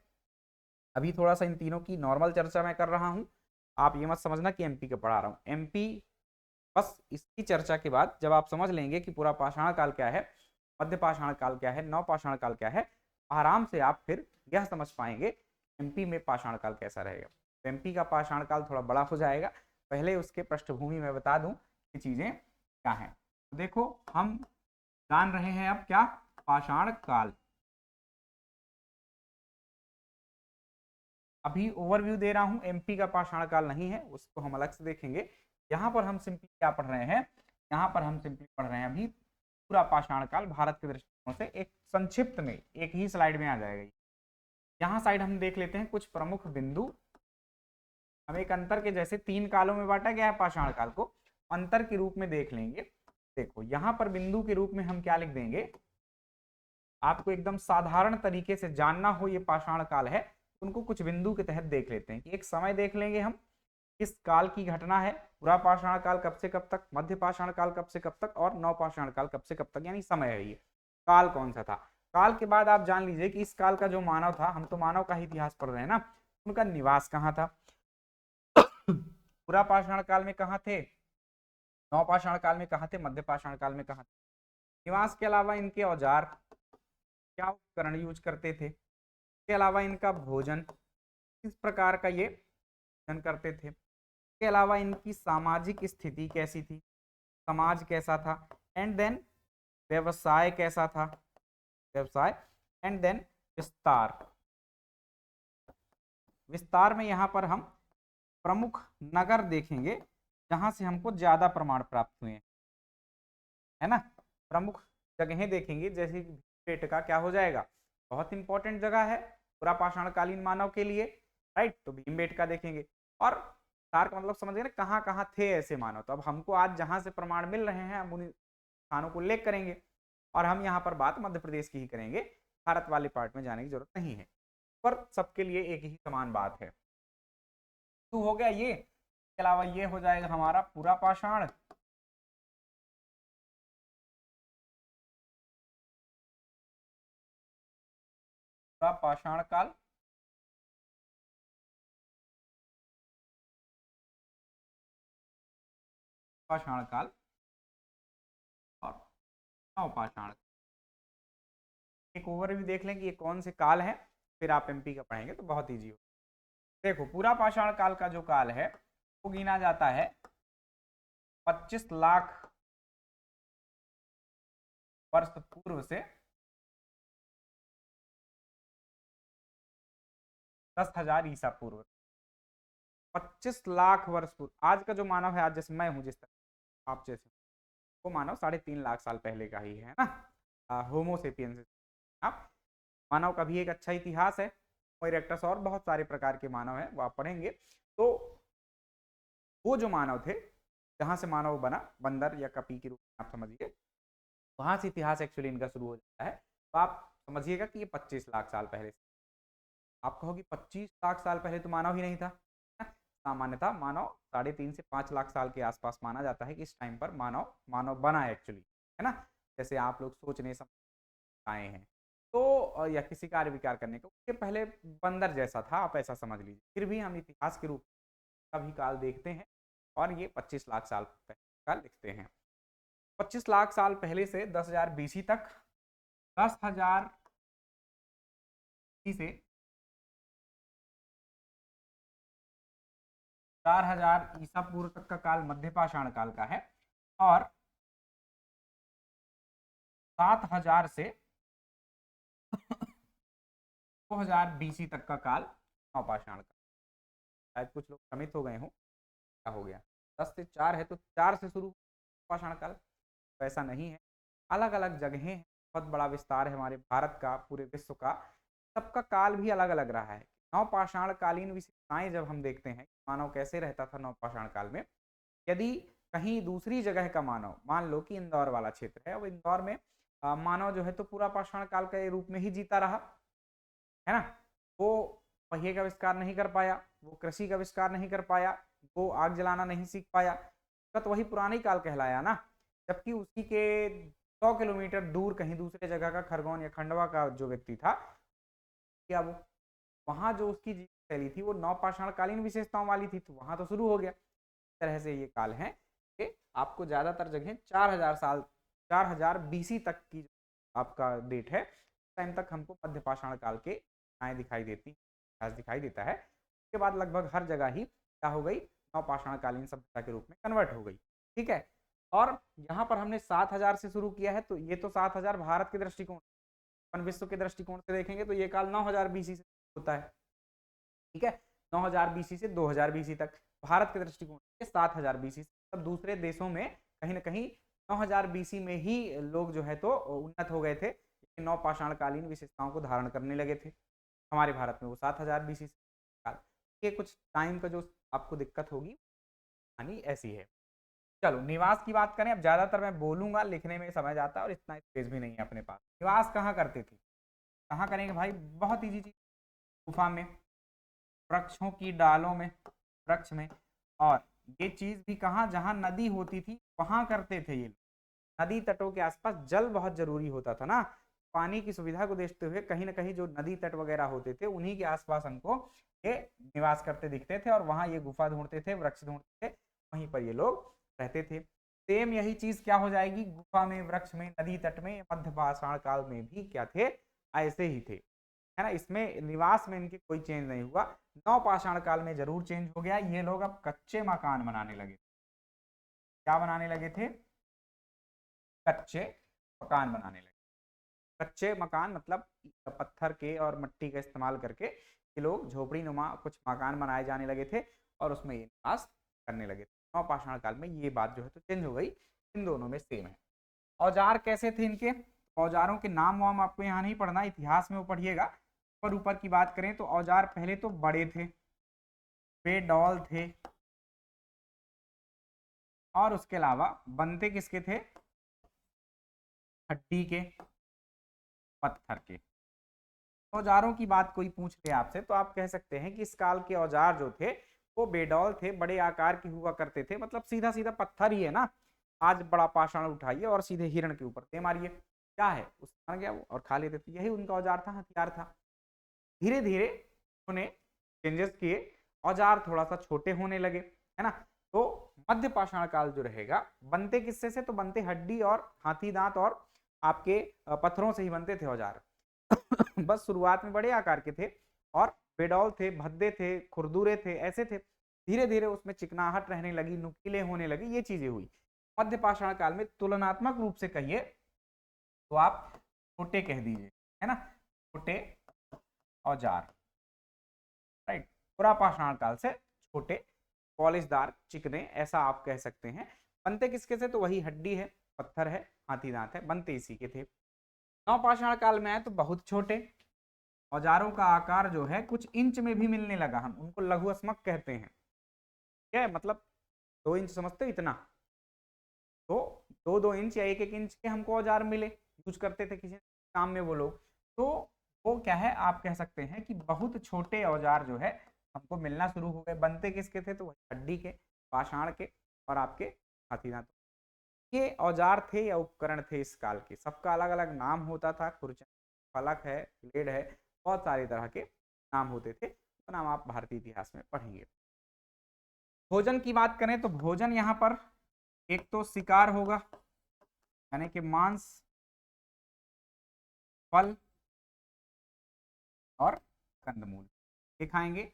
अभी थोड़ा सा इन तीनों की नॉर्मल चर्चा मैं कर रहा हूँ, आप ये मत समझना कि एमपी का पढ़ा रहा हूँ। एमपी बस इसकी चर्चा के बाद जब आप समझ लेंगे कि पूरा पाषाण काल क्या है, मध्य पाषाण काल क्या है, नव पाषाण काल क्या है, आराम से आप फिर यह समझ पाएंगे एमपी में पाषाण काल कैसा रहेगा। तो एमपी का पाषाण काल थोड़ा बड़ा हो जाएगा, पहले उसके पृष्ठभूमि में बता दूं कि चीजें क्या हैं। तो देखो हम जान रहे हैं अब क्या, पाषाण काल। अभी ओवरव्यू दे रहा हूं, एमपी का पाषाण काल नहीं है, उसको हम अलग से देखेंगे। यहाँ पर हम सिंपली क्या पढ़ रहे हैं, यहाँ पर हम सिंपली पढ़ रहे हैं अभी पूरा पाषाण काल भारत के दृष्टिकोण से, एक संक्षिप्त में एक ही स्लाइड में आ जाएगा। यहाँ साइड हम देख लेते हैं कुछ प्रमुख बिंदु। हम एक अंतर के जैसे 3 कालों में बांटा गया है पाषाण काल को, अंतर के रूप में देख लेंगे। देखो यहाँ पर बिंदु के रूप में हम क्या लिख देंगे, आपको एकदम साधारण तरीके से जानना हो ये पाषाण काल है, उनको कुछ बिंदु के तहत देख लेते हैं कि एक समय देख लेंगे हम, किस काल की घटना है, पूरा पाषाण काल कब से कब तक, मध्य पाषाण काल कब से कब तक, और नव पाषाण काल कब से कब तक, यानी समय है ये, काल कौन सा था। काल के बाद आप जान लीजिए कि इस काल का जो मानव था, हम तो मानव का ही इतिहास पढ़ रहे हैं ना, उनका निवास कहाँ था। पूरा पाषाण काल में कहाँ थे, नव पाषाण काल में कहाँ थे, मध्य पाषाण काल में कहाँ थे। निवास के अलावा इनके औजार, क्या उपकरण यूज करते थे, इसके अलावा इनका भोजन, किस प्रकार का ये भोजन करते थे, इसके अलावा इनकी सामाजिक स्थिति कैसी थी, समाज कैसा था, एंड देन व्यवसाय कैसा था, व्यवसाय, एंड देन विस्तार। विस्तार में यहाँ पर हम प्रमुख नगर देखेंगे जहां से हमको ज्यादा प्रमाण प्राप्त हुए हैं, है ना, प्रमुख जगहें देखेंगे, जैसे भीमबेटका क्या हो जाएगा, बहुत इंपॉर्टेंट जगह है पूरा पाषाणकालीन मानव के लिए, राइट। तो भीमबेटका देखेंगे, और सार का मतलब समझिए ना कहाँ कहाँ थे ऐसे मानव। तो अब हमको आज जहां से प्रमाण मिल रहे हैं हम उन स्थानों को उल्लेख करेंगे, और हम यहाँ पर बात मध्य प्रदेश की ही करेंगे, भारत वाले पार्ट में जाने की जरूरत नहीं है, पर सबके लिए एक ही समान बात है। तो हो गया ये, इसके अलावा ये हो जाएगा हमारा पूरा पाषाण, पूरा पाषाण काल, पाषाण काल और नवपाषाण। एक ओवरव्यू देख लें कि ये कौन से काल है, फिर आप एमपी का पढ़ेंगे तो बहुत ईजी हो। देखो पूरा पाषाण काल का जो काल है वो गिना जाता है 25 लाख वर्ष पूर्व से 10,000 ईसा पूर्व, 25 लाख वर्ष पूर्व। आज का जो मानव है, आज जैसे मैं हूँ, जिस तरह आप जैसे, वो मानव 3.5 लाख साल पहले का ही है ना, होमोसेपियंस। आप मानव का भी एक अच्छा इतिहास है, इरेक्टस और बहुत सारे प्रकार के मानव हैं, वो आप पढ़ेंगे। तो वो जो मानव थे, जहाँ से मानव बना, बंदर या कपी के रूप में आप समझिए, वहाँ से इतिहास एक्चुअली इनका शुरू हो जाता है। तो आप समझिएगा कि ये 25 लाख साल पहले। आप कहोगे 25 लाख साल पहले तो मानव ही नहीं था। सामान्यतः मानव 3.5 से 5 लाख साल के आसपास माना जाता है कि इस टाइम पर मानव बना है एक्चुअली, है ना। जैसे आप लोग सोचने आए हैं तो या किसी कार्य विकार करने को, उसके पहले बंदर जैसा था, आप ऐसा समझ लीजिए। फिर भी हम इतिहास के रूप का भी काल देखते हैं और ये 25 लाख साल पहले का लिखते हैं। 25 लाख साल पहले से 10,000 BC तक, 10,000 से 4,000 ईसा पूर्व तक का काल मध्यपाषाण काल का है और 7,000 से 2,000 BC तक का काल नवपाषाण का। शायद कुछ लोग भ्रमित हो गए हों, क्या हो गया, 10 से 4 है तो 4 से शुरू पाषाण काल। तो ऐसा नहीं है, अलग अलग जगहें हैं, बहुत बड़ा विस्तार है हमारे भारत का, पूरे विश्व का, सबका काल भी अलग अलग रहा है। नवपाषाण कालीन विशेषताएं जब हम देखते हैं मानव कैसे रहता था नवपाषाण काल में, यदि कहीं दूसरी जगह का मानव, मान लो कि इंदौर वाला क्षेत्र है, अब इंदौर में मानव जो है तो पूरा पाषाण काल के रूप में ही जीता रहा, है ना। वो पहिए का आविष्कार नहीं कर पाया, वो कृषि का आविष्कार नहीं कर पाया, वो आग जलाना नहीं सीख पाया, तो वही पुरानी काल कहलाया ना। जबकि उसी के 100 किलोमीटर दूर कहीं दूसरे जगह का खरगोन या खंडवा का जो व्यक्ति था, क्या वो वहां जो उसकी जीवन शैली थी वो नवपाषाण कालीन विशेषताओं वाली थी, तो वहां तो शुरू हो गया। इस तरह से ये काल है कि आपको ज्यादातर जगह 4,000 साल, 4,000 BC तक की आपका डेट है, टाइम तक हमको मध्यपाषाण काल के दिखाई देती, दिखाई देता है। उसके बाद लगभग हर जगह ही क्या हो गई, नवपाषाण कालीन सभ्यता के रूप में कन्वर्ट हो गई, ठीक है। और यहाँ पर हमने 7,000 से शुरू किया है, तो ये तो 7,000 भारत के दृष्टिकोण, अपन विश्व के दृष्टिकोण से देखेंगे तो ये काल 9,000 BC से होता है, ठीक है। 9,000 BC से 2,000 BC तक भारत के दृष्टिकोण से 7,000 BC से, तब दूसरे देशों में कहीं ना कहीं 9,000 BC में ही लोग जो है तो उन्नत हो गए थे, नवपाषाण कालीन विशेषताओं को धारण करने लगे थे। हमारे भारत में वो 7,000 BC से, ये कुछ टाइम का जो आपको दिक्कत होगी यानी ऐसी है। चलो निवास की बात करें, अब ज्यादातर मैं बोलूंगा, लिखने में समझ आता है और इतना स्पेस भी नहीं है अपने पास। निवास कहाँ करते थे, कहाँ करेंगे भाई, बहुत ईजी चीज, गुफा में, वृक्षों की डालों में, वृक्ष में। और ये चीज भी कहाँ, जहां नदी होती थी वहां करते थे ये। नदी तटों के आसपास जल बहुत जरूरी होता था ना, पानी की सुविधा को देखते हुए कहीं ना कहीं जो नदी तट वगैरह होते थे उन्हीं के आसपास हमको ये निवास करते दिखते थे, और वहां ये गुफा ढूंढते थे, वृक्ष ढूंढते थे, वहीं पर ये लोग रहते थे। सेम यही चीज क्या हो जाएगी, गुफा में, वृक्ष में, नदी तट में, मध्यपाषाण काल में भी क्या थे, ऐसे ही थे, है ना। इसमें निवास में इनके कोई चेंज नहीं हुआ। नवपाषाण काल में जरूर चेंज हो गया, ये लोग अब कच्चे मकान बनाने लगे। क्या बनाने लगे थे, कच्चे मकान बनाने लगे। कच्चे मकान मतलब पत्थर के और मिट्टी का इस्तेमाल करके ये लोग झोपड़ी नुमा कुछ मकान बनाए जाने लगे थे और उसमें ये निवास करने लगे थे। नवपाषाण काल में ये बात जो है तो चेंज हो गई, इन दोनों में सेम है। औजार कैसे थे इनके, औजारों के नाम वाम आपको यहाँ नहीं पढ़ना, इतिहास में वो पढ़िएगा। ऊपर ऊपर की बात करें तो औजार पहले तो बड़े थे, बेडौल थे, और उसके अलावा बनते किसके थे, हड्डी के, पत्थर के। औजारों की बात कोई पूछ ले आपसे तो आप कह सकते हैं कि इस काल के औजार जो थे वो बेडौल थे, बड़े आकार के हुआ करते थे, मतलब सीधा सीधा पत्थर ही है ना। आज बड़ा पाषाण उठाइए और सीधे हिरण के ऊपर दे मारिए, क्या है उस मर गया वो और खा लेते थे, यही उनका औजार था, हथियार था। धीरे धीरे उन्होंने चेंजेस किए, औजार थोड़ा सा छोटे होने लगे, है ना। तो मध्य पाषाण काल जो रहेगा, बनते किससे से, तो बनते हड्डी और हाथी दांत और आपके पत्थरों से ही बनते थे औजार। बस शुरुआत में बड़े आकार के थे और बेडौल थे, भद्दे थे, खुरदुरे थे, ऐसे थे। धीरे धीरे उसमें चिकनाहट रहने लगी, नुकीले होने लगे, ये चीजें हुई। मध्य पाषाण काल में तुलनात्मक रूप से कहिए तो आप छोटे कह दीजिए, है ना, छोटे औजार, राइट। पूरा पाषाण काल से छोटे, पॉलिशदार, चिकने, ऐसा आप कह सकते हैं। बनते किसके से, तो वही हड्डी है, पत्थर है, हाथी दांत है, बनते इसी के थे। नवपाषाण काल में आए तो बहुत छोटे, औजारों का आकार जो है कुछ इंच में भी मिलने लगा, हम उनको लघु अस्मक कहते हैं, क्या है मतलब 2 इंच समझते हो इतना, तो 2-2 इंच या 1-1 इंच के हमको औजार मिले, यूज करते थे किसी काम में वो लोग। तो वो क्या है, आप कह सकते हैं कि बहुत छोटे औजार जो है हमको मिलना शुरू हो गए। बनते किसके थे, तो हड्डी के, पाषाण के और आपके हाथी दांत। ये औजार थे या उपकरण थे इस काल के, सबका अलग अलग नाम होता था। खुरचन, फलक है, ब्लेड है, बहुत सारी तरह के नाम होते थे, तो नाम आप भारतीय इतिहास में पढ़ेंगे। भोजन की बात करें तो भोजन यहाँ पर एक तो शिकार होगा, यानी कि मांस, फल और कंदमूल ये खाएंगे।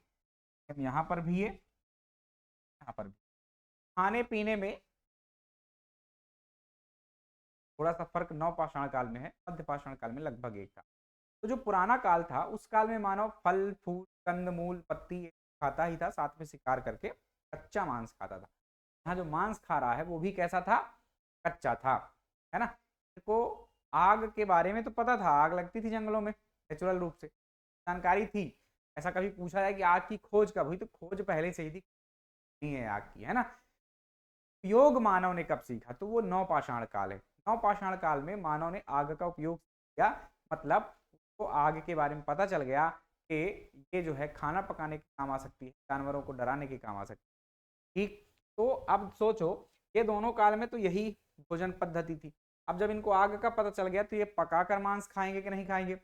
यहाँ पर भी है, यहाँ पर भी। खाने पीने में थोड़ा सा फर्क नवपाषाण काल में है, मध्यपाषाण काल में लगभग एक था। तो जो पुराना काल था उस काल में मानव फल फूल कंदमूल पत्ती खाता ही था, साथ में शिकार करके कच्चा मांस खाता था। यहाँ जो मांस खा रहा है वो भी कैसा था, कच्चा था, है ना। को आग के बारे में तो पता था, आग लगती थी जंगलों में नेचुरल रूप से, जानकारी थी। ऐसा कभी पूछा जाए कि आग की खोज कब हुई, तो खोज पहले से ही थी, नहीं है आग की, है ना। उपयोग मानव ने कब सीखा, तो वो नवपाषाण काल है। नवपाषाण काल में मानव ने आग का उपयोग किया, मतलब उसको आग के बारे में पता चल गया कि ये जो है खाना पकाने के काम आ सकती है, जानवरों को डराने के काम आ सकती है। ठीक, तो अब सोचो ये दोनों काल में तो यही भोजन पद्धति थी। अब जब इनको आग का पता चल गया तो ये पकाकर मांस खाएंगे कि नहीं खाएंगे।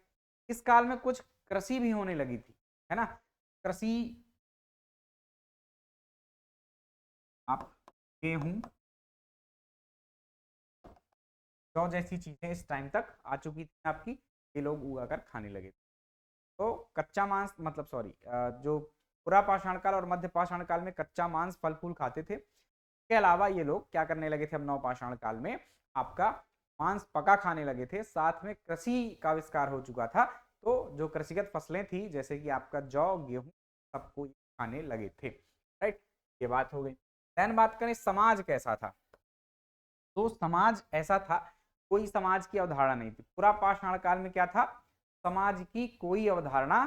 इस काल में कुछ कृषि भी होने लगी थी, है ना। कृषि, आप गेहूं, जौ जैसी चीजें इस टाइम तक आ चुकी थी आपकी, ये लोग उगाकर खाने लगे। तो कच्चा मांस, मतलब सॉरी, जो पूरा पाषाण काल और मध्य पाषाण काल में कच्चा मांस फल फूल खाते थे। इसके अलावा ये लोग क्या करने लगे थे, अब नवपाषाण काल में आपका मांस पका खाने लगे थे, साथ में कृषि का आविष्कार हो चुका था। तो जो कृषिगत फसलें थी जैसे कि आपका जौ गेहूं, सबको खाने लगे थे। राइट, ये बात हो गई। देन बात करें समाज कैसा था, तो समाज ऐसा था, कोई समाज की अवधारणा नहीं थी। पूरा पाषाण काल में क्या था, समाज की कोई अवधारणा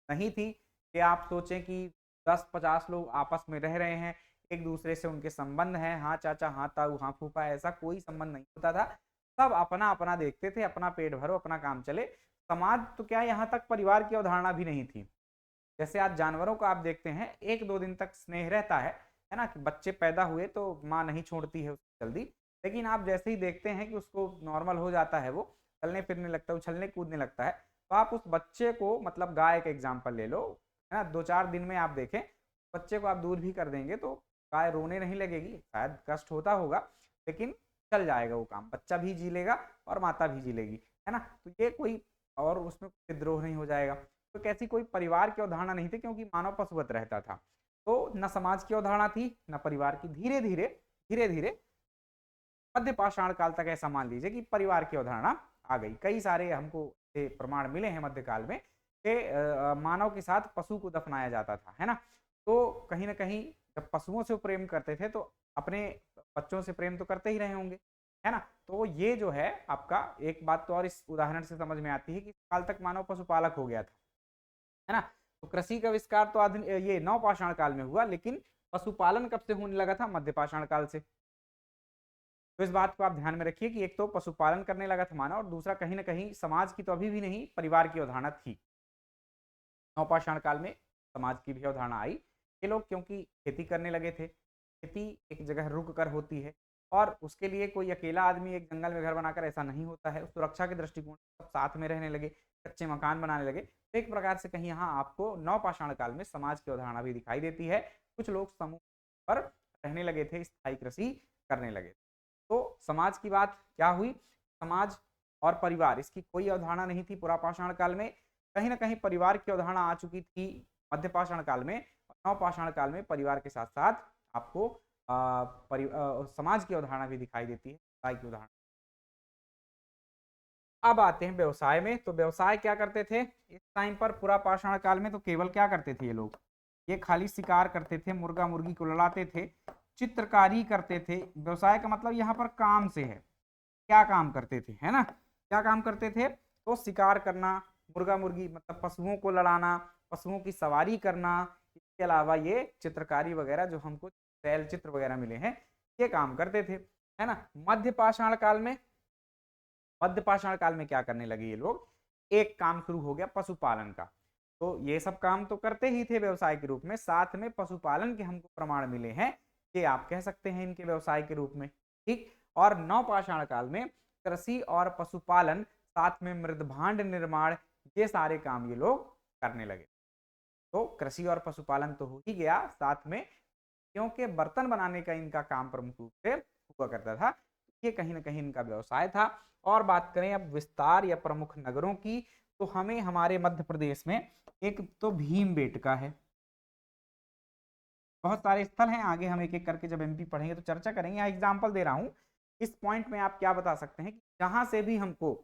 नहीं थी कि आप सोचें कि 10-50 लोग आपस में रह रहे हैं, एक दूसरे से उनके संबंध हैं, हाँ चाचा हाँ ताऊ हाँ फूफा, ऐसा कोई संबंध नहीं होता था। सब अपना अपना देखते थे, अपना पेट भरो अपना काम चले। समाज तो क्या, यहाँ तक परिवार की अवधारणा भी नहीं थी। जैसे आज जानवरों को आप देखते हैं 1-2 दिन तक स्नेह रहता है ना, कि बच्चे पैदा हुए तो माँ नहीं छोड़ती है उसको जल्दी, लेकिन आप जैसे ही देखते हैं कि उसको नॉर्मल हो जाता है, वो चलने फिरने लगता है, उछलने कूदने लगता है, तो आप उस बच्चे को, मतलब गाय का एग्जाम्पल ले लो, है ना, 2-4 दिन में आप देखें बच्चे को आप दूर भी कर देंगे तो गाय रोने नहीं लगेगी, शायद कष्ट होता होगा लेकिन चल जाएगा वो काम, बच्चा भी जी लेगा और माता भी जी लेगी, है ना। तो ये कोई, और उसमें विद्रोह नहीं हो जाएगा। तो कैसी कोई परिवार की अवधारणा नहीं थी, क्योंकि मानव पशुवत रहता था। तो न समाज की अवधारणा थी न परिवार की। धीरे धीरे धीरे धीरे मध्य पाषाण काल तक ऐसा मान लीजिए कि परिवार की अवधारणा आ गई। कई सारे हमको प्रमाण मिले हैं मध्यकाल में कि मानव के साथ पशु को दफनाया जाता था, है ना। तो कहीं ना कहीं जब पशुओं से प्रेम करते थे तो अपने बच्चों से प्रेम तो करते ही रहे होंगे, है ना। तो ये जो है आपका एक बात तो और इस उदाहरण से समझ में आती है कि काल तक मानव पशुपालक हो गया था, है ना। तो कृषि का विस्तार तो ये नवपाषाण काल में हुआ, लेकिन पशुपालन कब से होने लगा था, मध्यपाषाण काल से। तो इस बात को आप ध्यान में रखिए कि एक तो पशुपालन करने लगा था मानव, और दूसरा कहीं ना कहीं समाज की तो अभी भी नहीं, परिवार की अवधारणा थी। नवपाषाण काल में समाज की भी अवधारणा आई। ये लोग क्योंकि खेती करने लगे थे, खेती एक जगह रुक कर होती है, और उसके लिए कोई अकेला आदमी एक जंगल में घर बनाकर ऐसा नहीं होता है। सुरक्षा के दृष्टिकोण सब साथ में रहने लगे, कच्चे मकान बनाने लगे। तो एक प्रकार से कहीं यहाँ आपको नवपाषाण काल में समाज की अवधारणा भी दिखाई देती है। कुछ लोग समूह पर रहने लगे थे, स्थायी कृषि करने लगे। तो समाज की बात क्या हुई, समाज और परिवार, इसकी कोई अवधारणा नहीं थी पूरा पाषाण काल में। कहीं ना कहीं परिवार की अवधारणा आ चुकी थी मध्य पाषाण काल में। नवपाषाण काल में परिवार के साथ साथ आपको समाज की अवधारणा भी दिखाई देती है, की उदाहरण। अब आते हैं व्यवसाय में। तो व्यवसाय क्या करते थे इस टाइम पर, पूरा पाषाण काल में तो केवल क्या करते थे ये लोग, ये खाली शिकार करते थे, मुर्गा मुर्गी को लड़ाते थे, चित्रकारी करते थे। व्यवसाय का मतलब यहाँ पर काम से है, क्या काम करते थे, है ना, क्या काम करते थे, तो शिकार करना, मुर्गा मुर्गी मतलब पशुओं को लड़ाना, पशुओं की सवारी करना। इसके अलावा ये चित्रकारी वगैरह जो हमको शैल चित्र वगैरह मिले हैं, ये काम करते थे, है ना। मध्य पाषाण काल में क्या करने लगे ये लोग, एक काम शुरू हो गया पशुपालन का। तो ये सब काम तो करते ही थे व्यवसाय के रूप में, साथ में पशुपालन के हमको प्रमाण मिले हैं, ये आप कह सकते हैं इनके व्यवसाय के रूप में, ठीक। और नवपाषाण काल में कृषि और पशुपालन, साथ में मृदभांड निर्माण, ये सारे काम ये लोग करने लगे। तो कृषि और पशुपालन तो हो ही गया, साथ में क्योंकि बर्तन बनाने का इनका काम प्रमुख रूप से हुआ करता था, ये कहीं ना कहीं इनका व्यवसाय था। और बात करें अब विस्तार या प्रमुख नगरों की, तो हमें हमारे मध्य प्रदेश में एक तो भीमबेटका है, बहुत सारे स्थल हैं, आगे हम एक एक करके जब एमपी पढ़ेंगे तो चर्चा करेंगे। यहाँ एग्जाम्पल दे रहा हूँ, इस पॉइंट में आप क्या बता सकते हैं कि जहां से भी हमको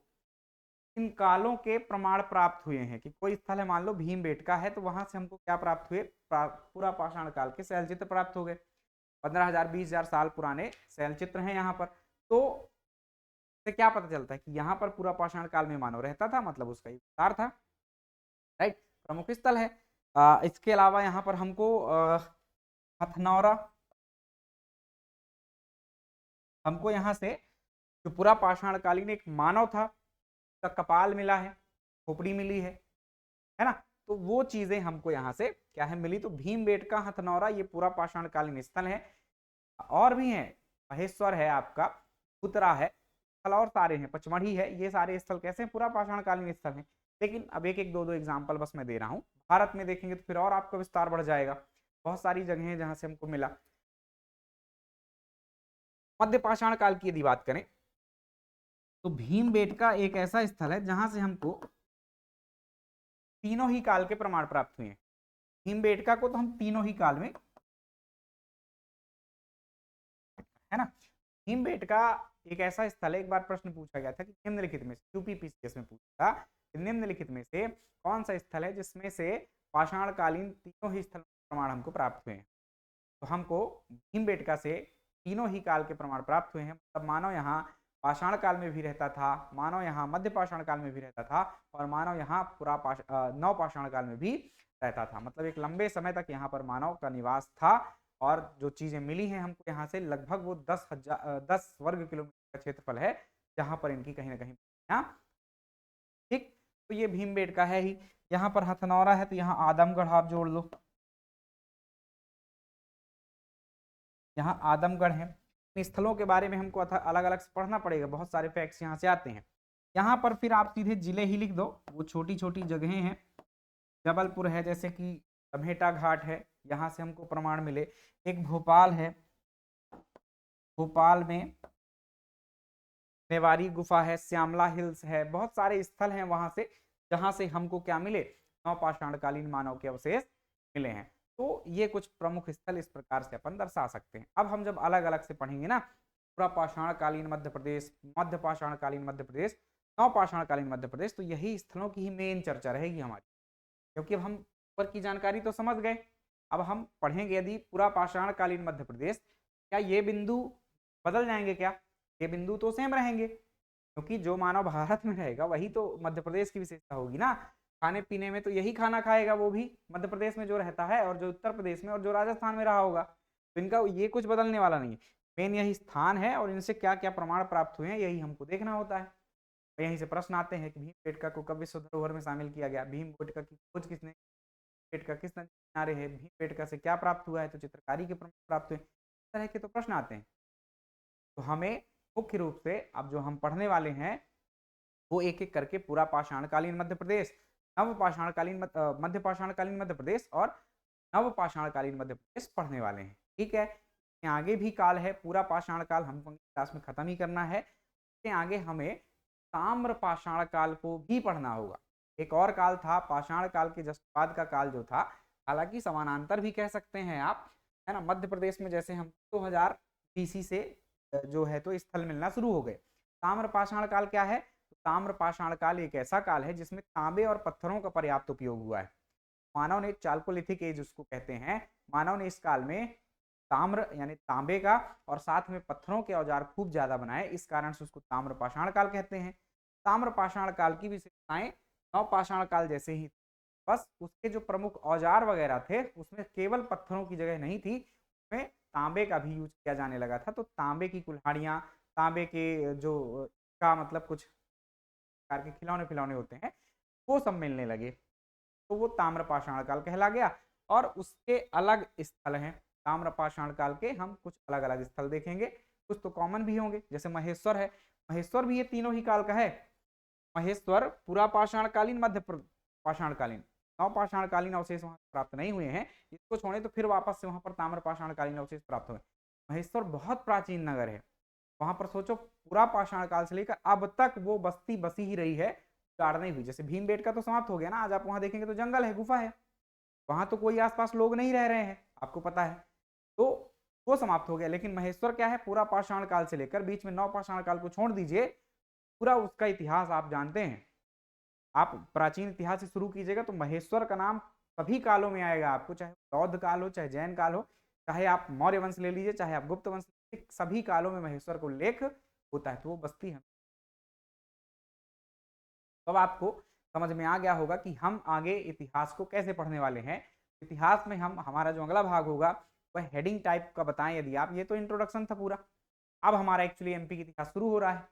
इन कालों के प्रमाण प्राप्त हुए हैं, कि कोई स्थल है मान लो भीमबेटका है, तो वहां से हमको क्या प्राप्त हुए, पूरा पाषाण काल के शैलचित्र प्राप्त हो गए। 15,000 20,000 साल पुराने शैलचित्र हैं यहाँ पर। तो से क्या पता चलता है कि यहाँ पर पूरा पाषाण काल में मानव रहता था, मतलब उसका विस्तार था, राइट। प्रमुख स्थल है। इसके अलावा यहाँ पर हमको हथनौरा, हमको यहाँ से जो पूरा पाषाण कालीन एक मानव था, उसका कपाल मिला है, खोपड़ी मिली है ना। तो वो चीजें हमको यहाँ से क्या है मिली। तो भीमबेटका, हथनौरा, ये पूरा पाषाण कालीन स्थल है। और भी है, महेश्वर है आपका, उत्तरा है, स्थल और सारे हैं, पचमढ़ी है, ये सारे स्थल कैसे हैं, पूरा पाषाण कालीन स्थल हैं। लेकिन अब एक एक दो दो एग्जाम्पल बस मैं दे रहा हूँ। भारत में देखेंगे तो फिर और आपका विस्तार बढ़ जाएगा, बहुत सारी जगह हैं जहां से हमको मिला। मध्य पाषाण काल की यदि बात करें तो भीमबेटका एक ऐसा स्थल है जहां से हमको तीनों ही काल के प्रमाण प्राप्त हुए हैं। भीमबेटका को तो हम तीनों ही काल में, है ना। भीमबेटका एक ऐसा स्थल है, एक बार प्रश्न पूछा गया था कि निम्नलिखित में से, यूपीपीसीएस में पूछा था, निम्नलिखित में से कौन सा स्थल है जिसमें से पाषाण कालीन तीनों ही स्थल प्रमाण हमको प्राप्त हुए हैं। तो हमको भीमबेटका से तीनों ही काल के प्रमाण प्राप्त हुए हैं, मतलब मानव यहाँ पाषाण काल में भी रहता था, मानव यहाँ मध्य पाषाण काल में भी रहता था, और मानव यहाँ पूरा नव पाषाण काल में भी रहता था। मतलब एक लंबे समय तक यहाँ पर मानव का निवास था। और जो चीजें मिली हैं हमको यहाँ से, लगभग वो 10 वर्ग किलोमीटर का क्षेत्रफल है जहाँ पर इनकी कहीं ना कहीं, ठीक। तो ये भीमबेटका है ही। यहाँ पर हथनौरा है, तो यहाँ आदमगढ़ आप जोड़ लो, यहाँ आदमगढ़ है। इन स्थलों के बारे में हमको अलग अलग से पढ़ना पड़ेगा, बहुत सारे फैक्ट्स यहाँ से आते हैं। यहाँ पर फिर आप सीधे जिले ही लिख दो, वो छोटी छोटी जगहें हैं। जबलपुर है, जैसे कि तमहेटा घाट है, यहाँ से हमको प्रमाण मिले। एक भोपाल है, भोपाल में नेवारी गुफा है, श्यामला हिल्स है, बहुत सारे स्थल हैं वहां से जहां से हमको क्या मिले, नवपाषाणकालीन मानव के अवशेष मिले हैं। तो ये कुछ प्रमुख स्थल इस प्रकार से अपन दर्शा सकते हैं। अब हम जब अलग अलग से पढ़ेंगे ना, पूरा पाषाणकालीन मध्य प्रदेश, मध्य पाषाणकालीन मध्य प्रदेश, नवपाषाणकालीन मध्य प्रदेश, तो यही स्थलों की ही मेन चर्चा रहेगी हमारी, क्योंकि अब हम ऊपर की जानकारी तो समझ गए। अब हम पढ़ेंगे यदि पूरा पाषाणकालीन मध्य प्रदेश, क्या ये बिंदु बदल जाएंगे क्या, ये बिंदु तो सेम रहेंगे, क्योंकि जो मानव भारत में रहेगा वही तो मध्य प्रदेश की विशेषता होगी ना। खाने पीने में तो यही खाना खाएगा वो भी मध्य प्रदेश में जो रहता है, और जो उत्तर प्रदेश में और जो राजस्थान में रहा होगा, तो इनका ये कुछ बदलने वाला नहीं है। मेन यही स्थान है, और इनसे क्या क्या प्रमाण प्राप्त हुए हैं यही हमको देखना होता है। यहीं से प्रश्न आते हैं कि भीमबेटका को कब विश्व धरोहर में शामिल किया गया, भीमबेटका की खोज किसने, भीमबेटका किस नदी किनारे है, भीमबेटका से क्या प्राप्त हुआ है, तो चित्रकारी के प्रमाण प्राप्त हुए, इस तरह के तो प्रश्न आते हैं। तो हमें मुख्य रूप से अब जो हम पढ़ने वाले हैं वो एक एक करके पूरा पाषाणकालीन मध्य प्रदेश, नव पाषाणकालीन मध्य पाषाणकालीन मध्य प्रदेश और नव पाषाणकालीन मध्य प्रदेश पढ़ने वाले हैं, ठीक है। आगे भी काल है, पूरा पाषाण काल हम क्लास में खत्म ही करना है। आगे हमें ताम्र पाषाण काल को भी पढ़ना होगा। एक और काल था पाषाण काल के जस्ट बाद का काल जो था, हालांकि समानांतर भी कह सकते हैं आप, है ना। मध्य प्रदेश में जैसे हम 2000 BC से जो है तो स्थल मिलना शुरू हो गए। ताम्र पाषाण काल क्या है, ताम्र पाषाण काल एक ऐसा काल है जिसमें तांबे और पत्थरों का पर्याप्त उपयोग हुआ है। मानव ने चाल्कोलिथिक एज उसको कहते हैं, मानव ने इस काल में ताम्र यानी तांबे का और साथ में पत्थरों के औजार खूब ज्यादा बनाए, इस कारण से उसको ताम्र पाषाण काल कहते हैं। ताम्र पाषाण काल की विशेषताएं नव पाषाण काल जैसे ही, बस उसके जो प्रमुख औजार वगैरह थे उसमें केवल पत्थरों की जगह नहीं थी, उसमें तांबे का भी यूज किया जाने लगा था, तो तांबे की कुल्हाड़ियाँ, तांबे के जो का मतलब कुछ प्रकार के खिलौने फिलौने होते हैं, वो सब मिलने लगे, तो वो ताम्रपाषाण काल कहला गया। और उसके अलग स्थल हैं, ताम्रपाषाण काल के हम कुछ अलग अलग स्थल देखेंगे, कुछ तो कॉमन भी होंगे, जैसे महेश्वर है, महेश्वर भी ये तीनों ही काल का है। महेश्वर पूरा पाषाणकालीन, मध्य पाषाणकालीन, नवपाषाणकालीन अवशेष वहां प्राप्त नहीं हुए हैं, इसको छोड़े तो फिर वापस से वहां पर ताम्रपाषाणकालीन अवशेष प्राप्त हुए। महेश्वर बहुत प्राचीन नगर है, वहां पर सोचो पूरा पाषाण काल से लेकर अब तक वो बस्ती बसी ही रही है, गाड़ नहीं हुई। जैसे भीमबेटका तो समाप्त हो गया ना, आज आप वहां देखेंगे तो जंगल है, गुफा है, वहां तो कोई आसपास लोग नहीं रह रहे हैं, आपको पता है, तो वो समाप्त हो गया। लेकिन महेश्वर क्या है, पूरा पाषाण काल से लेकर बीच में नवपाषाण काल को छोड़ दीजिए, पूरा उसका इतिहास आप जानते हैं। आप प्राचीन इतिहास से शुरू कीजिएगा तो महेश्वर का नाम सभी कालों में आएगा आपको, चाहे बौद्ध काल हो, चाहे जैन काल हो, चाहे आप मौर्य वंश ले लीजिए, चाहे आप गुप्त वंश, सभी कालों में महेश्वर को उल्लेख होता है, तो वो बस्ती है। तो अब आपको समझ में आ गया होगा कि हम आगे इतिहास को कैसे पढ़ने वाले हैं। इतिहास में हम हमारा जो अगला भाग होगा वह हेडिंग टाइप का बताएं यदि आप, ये तो इंट्रोडक्शन था पूरा, अब हमारा एक्चुअली एमपी का इतिहास शुरू हो रहा है।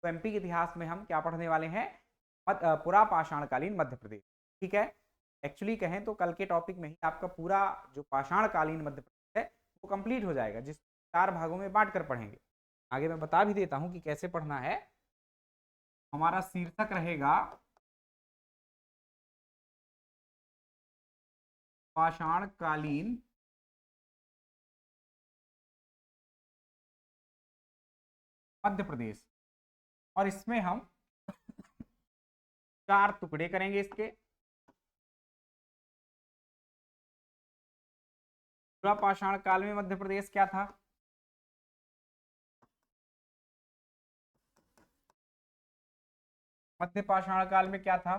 तो एमपी के इतिहास में हम क्या पढ़ने वाले हैं, पूरा पाषाणकालीन मध्य प्रदेश, ठीक है। एक्चुअली कहें तो कल के टॉपिक में ही आपका पूरा जो पाषाणकालीन मध्य प्रदेश है वो कंप्लीट हो जाएगा, जिस 4 भागों में बांट कर पढ़ेंगे। आगे मैं बता भी देता हूं कि कैसे पढ़ना है। हमारा शीर्षक रहेगा पाषाणकालीन मध्य प्रदेश, और इसमें हम 4 टुकड़े करेंगे इसके। पूरा पाषाण काल में मध्य प्रदेश क्या था, मध्य पाषाण काल में क्या था,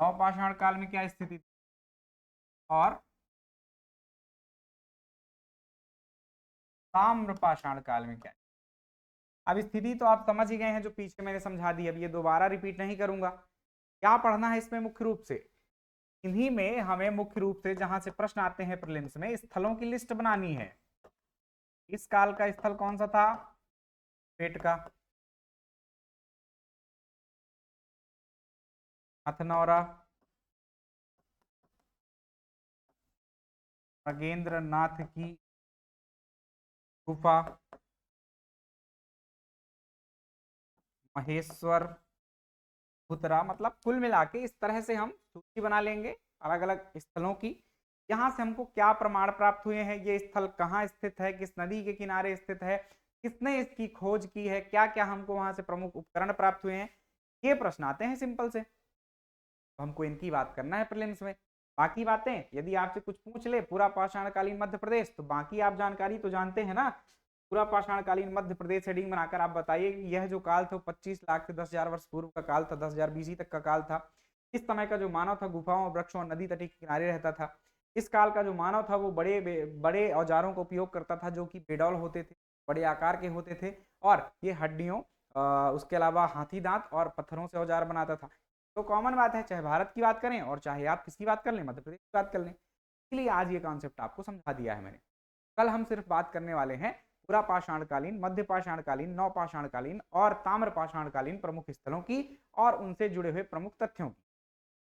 नवपाषाण काल में क्या स्थिति थी, और ताम्रपाषाण काल में क्या। अब स्थिति तो आप समझ ही गए हैं, जो पीछे मैंने समझा दी, अब ये दोबारा रिपीट नहीं करूंगा। क्या पढ़ना है इसमें मुख्य रूप से, इन्हीं में हमें मुख्य रूप से जहां से प्रश्न आते हैं प्रीलिम्स में, स्थलों की लिस्ट बनानी है। इस काल का स्थल कौन सा था, पेट का, हथनौरा, नगेंद्र नाथ की गुफा, महेश्वर, भुतरा, मतलब कुल मिला के इस तरह से हम सूची बना लेंगे अलग अलग स्थलों की। यहाँ से हमको क्या प्रमाण प्राप्त हुए हैं, ये स्थल कहाँ स्थित है, किस नदी के किनारे स्थित है, किसने इसकी खोज की है, क्या क्या हमको वहां से प्रमुख उपकरण प्राप्त हुए हैं, ये प्रश्न आते हैं सिंपल से, तो हमको इनकी बात करना है प्रीलिम्स में। बाकी बातें यदि आपसे कुछ पूछ ले पूरा पाषाणकालीन मध्य प्रदेश, तो बाकी आप जानकारी तो जानते हैं ना। पूरा पाषाणकालीन मध्य प्रदेश हेडिंग बनाकर आप बताइए कि यह जो काल था 25 लाख से 10,000 वर्ष पूर्व का काल था, 10,000 बीसी तक का काल था। इस समय का जो मानव था गुफाओं, वृक्षों, नदी तट के किनारे रहता था। इस काल का जो मानव था वो बड़े बड़े औजारों का उपयोग करता था, जो कि बेडौल होते थे, बड़े आकार के होते थे, और ये हड्डियों उसके अलावा हाथी दांत और पत्थरों से औजार बनाता था। तो कॉमन बात है, चाहे भारत की बात करें और चाहे आप किसकी बात कर लें, मध्य प्रदेश की बात कर लें। इसलिए आज ये कॉन्सेप्ट आपको समझा दिया है मैंने। कल हम सिर्फ बात करने वाले हैं पूरा पाषाणकालीन, मध्य पाषाणकालीन, नवपाषाणकालीन और ताम्र पाषाणकालीन प्रमुख स्थलों की और उनसे जुड़े हुए प्रमुख तथ्यों की।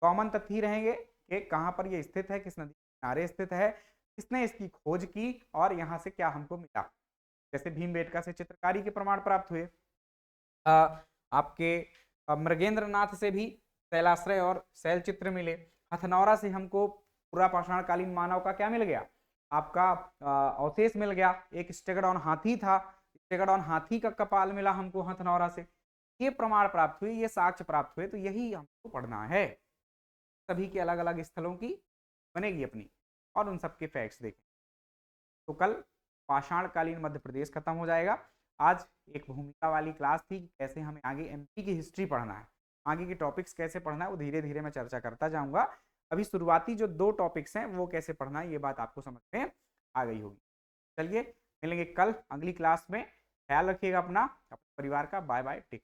कॉमन तथ्य रहेंगे कि कहां पर यह स्थित है, किस नदी के किनारे स्थित है, किसने इसकी खोज की और यहाँ से क्या हमको मिला। जैसे भीमबेटका से चित्रकारी के प्रमाण प्राप्त हुए, आपके मृगेंद्र नाथ से भी शैलाश्रय और शैल चित्र मिले, हथनौरा से हमको पूरा पाषाणकालीन मानव का क्या मिल गया, आपका अवशेष मिल गया, एक स्टेगडॉन हाथी था, स्टेगडॉन हाथी का कपाल मिला हमको हथनौरा से। ये प्रमाण प्राप्त हुए, ये साक्ष्य प्राप्त हुए, तो यही हमको पढ़ना है। सभी के अलग अलग स्थलों की बनेगी अपनी, और उन सबके फैक्ट्स देखें। तो कल पाषाणकालीन मध्य प्रदेश खत्म हो जाएगा। आज एक भूमिका वाली क्लास थी, कैसे हमें आगे एमपी की हिस्ट्री पढ़ना है, आगे के टॉपिक्स कैसे पढ़ना है, वो धीरे धीरे मैं चर्चा करता जाऊंगा। अभी शुरुआती जो 2 टॉपिक्स हैं वो कैसे पढ़ना है, ये बात आपको समझ में आ गई होगी। चलिए मिलेंगे कल अगली क्लास में। ख्याल रखिएगा अपना, अपने परिवार का। Bye bye, take.